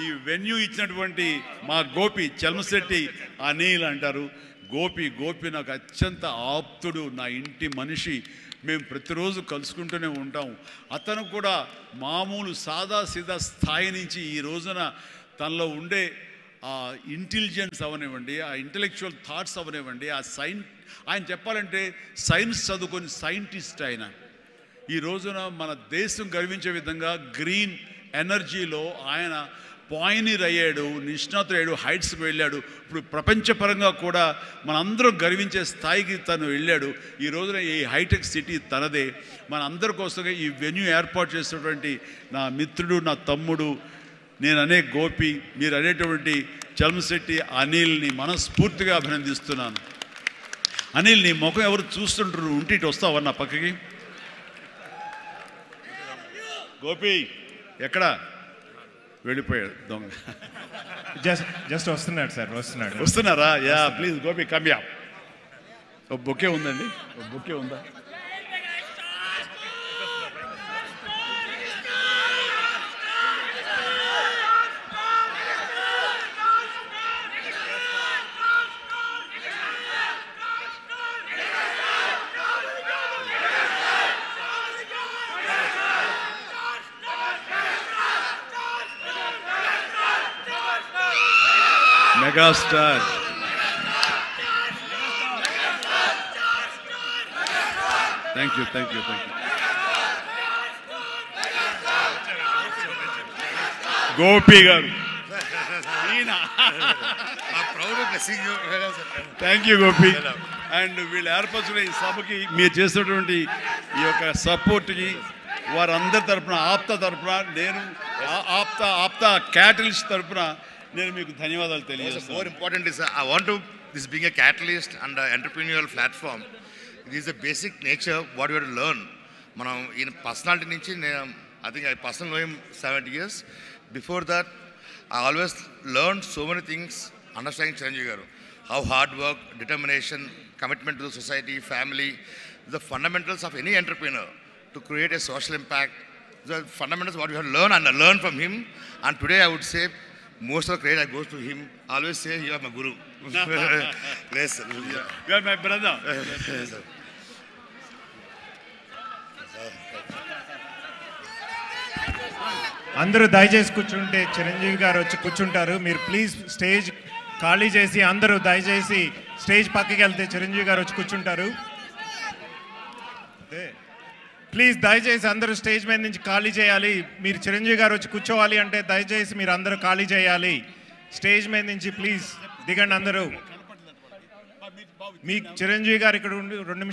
[SPEAKER 2] ఈ వెన్యూ ఇచ్చినటువంటి మా గోపి చల్మశెట్టి అనిల్ అంటారు. గోపి నాకు అత్యంత ఆప్తుడు, నా ఇంటి మనిషి. మేము ప్రతిరోజు కలుసుకుంటూనే ఉంటాం. అతను కూడా మామూలు సాదాసీదా స్థాయి నుంచి ఈ రోజున తనలో ఉండే ఆ ఇంటెలిజెన్స్ అవనివ్వండి, ఆ ఇంటలెక్చువల్ థాట్స్ అవనివ్వండి, ఆయన చెప్పాలంటే సైన్స్ చదువుకొని సైంటిస్ట్ ఆయన. ఈ రోజున మన దేశం గర్వించే విధంగా గ్రీన్ ఎనర్జీలో ఆయన పాయినీర్ అయ్యాడు, నిష్ణాతుడయ్యాడు, హైట్స్కి వెళ్ళాడు. ఇప్పుడు ప్రపంచపరంగా కూడా మనందరం గర్వించే స్థాయికి తను వెళ్ళాడు. ఈ రోజున ఈ హైటెక్ సిటీ తనదే. మన అందరి కోసంగా ఈ వెన్యూ ఏర్పాటు చేసినటువంటి నా మిత్రుడు, నా తమ్ముడు, నేను అనే గోపి, మీరు అనేటువంటి చల్మశెట్టి అనిల్ని మనస్ఫూర్తిగా అభినందిస్తున్నాను. అనిల్, నీ ముఖం ఎవరు చూస్తుంటారు, ఉంటే ఇటు వస్తావా నా పక్కకి? గోపి ఎక్కడా? వెళ్ళిపోయాడు దొంగ.
[SPEAKER 3] జస్ట్ వస్తున్నాడు సార్,
[SPEAKER 2] వస్తున్నారా? యా ప్లీజ్ గోపి కమ్యా. ఒక బొకే ఉందండి, ఒక బొకే ఉందా? Megastar thank you. గోపి గారు థ్యాంక్ యూ గోపి. అండ్ వీళ్ళు ఏర్పరచుకున్న ఈ సభకి మీరు చేసినటువంటి ఈ యొక్క సపోర్ట్కి వారందరి తరఫున, ఆప్త తరఫున, నేను ఆప్త క్యాటలిస్ట్ తరఫున నేను మీకు ధన్యవాదాలు తెలియజేస్తాను.
[SPEAKER 4] More important is I want to this being a catalyst and an entrepreneurial platform. It is the basic nature what you have to learn. మనం ఈ పర్సనాలిటీ నుంచి నేను I think I personally know him 70 years. Before that, I always learned so many things understanding Chiranjeevi garu. How hard work, determination, commitment to the society, family, the fundamentals of any entrepreneur to create a social impact. The fundamentals what you have to learn and learn from him. And today I would say most of the credit goes to him. I always say you are my guru. Yes, sir.
[SPEAKER 2] You are my brother.
[SPEAKER 4] Yes, sir.
[SPEAKER 3] అందరూ దయచేసి కూర్చుంటే చిరంజీవి గారు వచ్చి కూర్చుంటారు. మీరు ప్లీజ్ స్టేజ్ ఖాళీ చేసి అందరూ దయచేసి స్టేజ్ పక్కకి వెళ్తే చిరంజీవి గారు వచ్చి కూర్చుంటారు. ప్లీజ్ దయచేసి అందరూ స్టేజ్ మీద నుంచి ఖాళీ చేయాలి. మీరు చిరంజీవి గారు వచ్చి కూర్చోవాలి అంటే దయచేసి మీరు అందరూ ఖాళీ చేయాలి. స్టేజ్ మీద నుంచి ప్లీజ్ దిగండి అందరూ. మీ చిరంజీవి గారు ఇక్కడ ఉండి 2 నిమిషాలు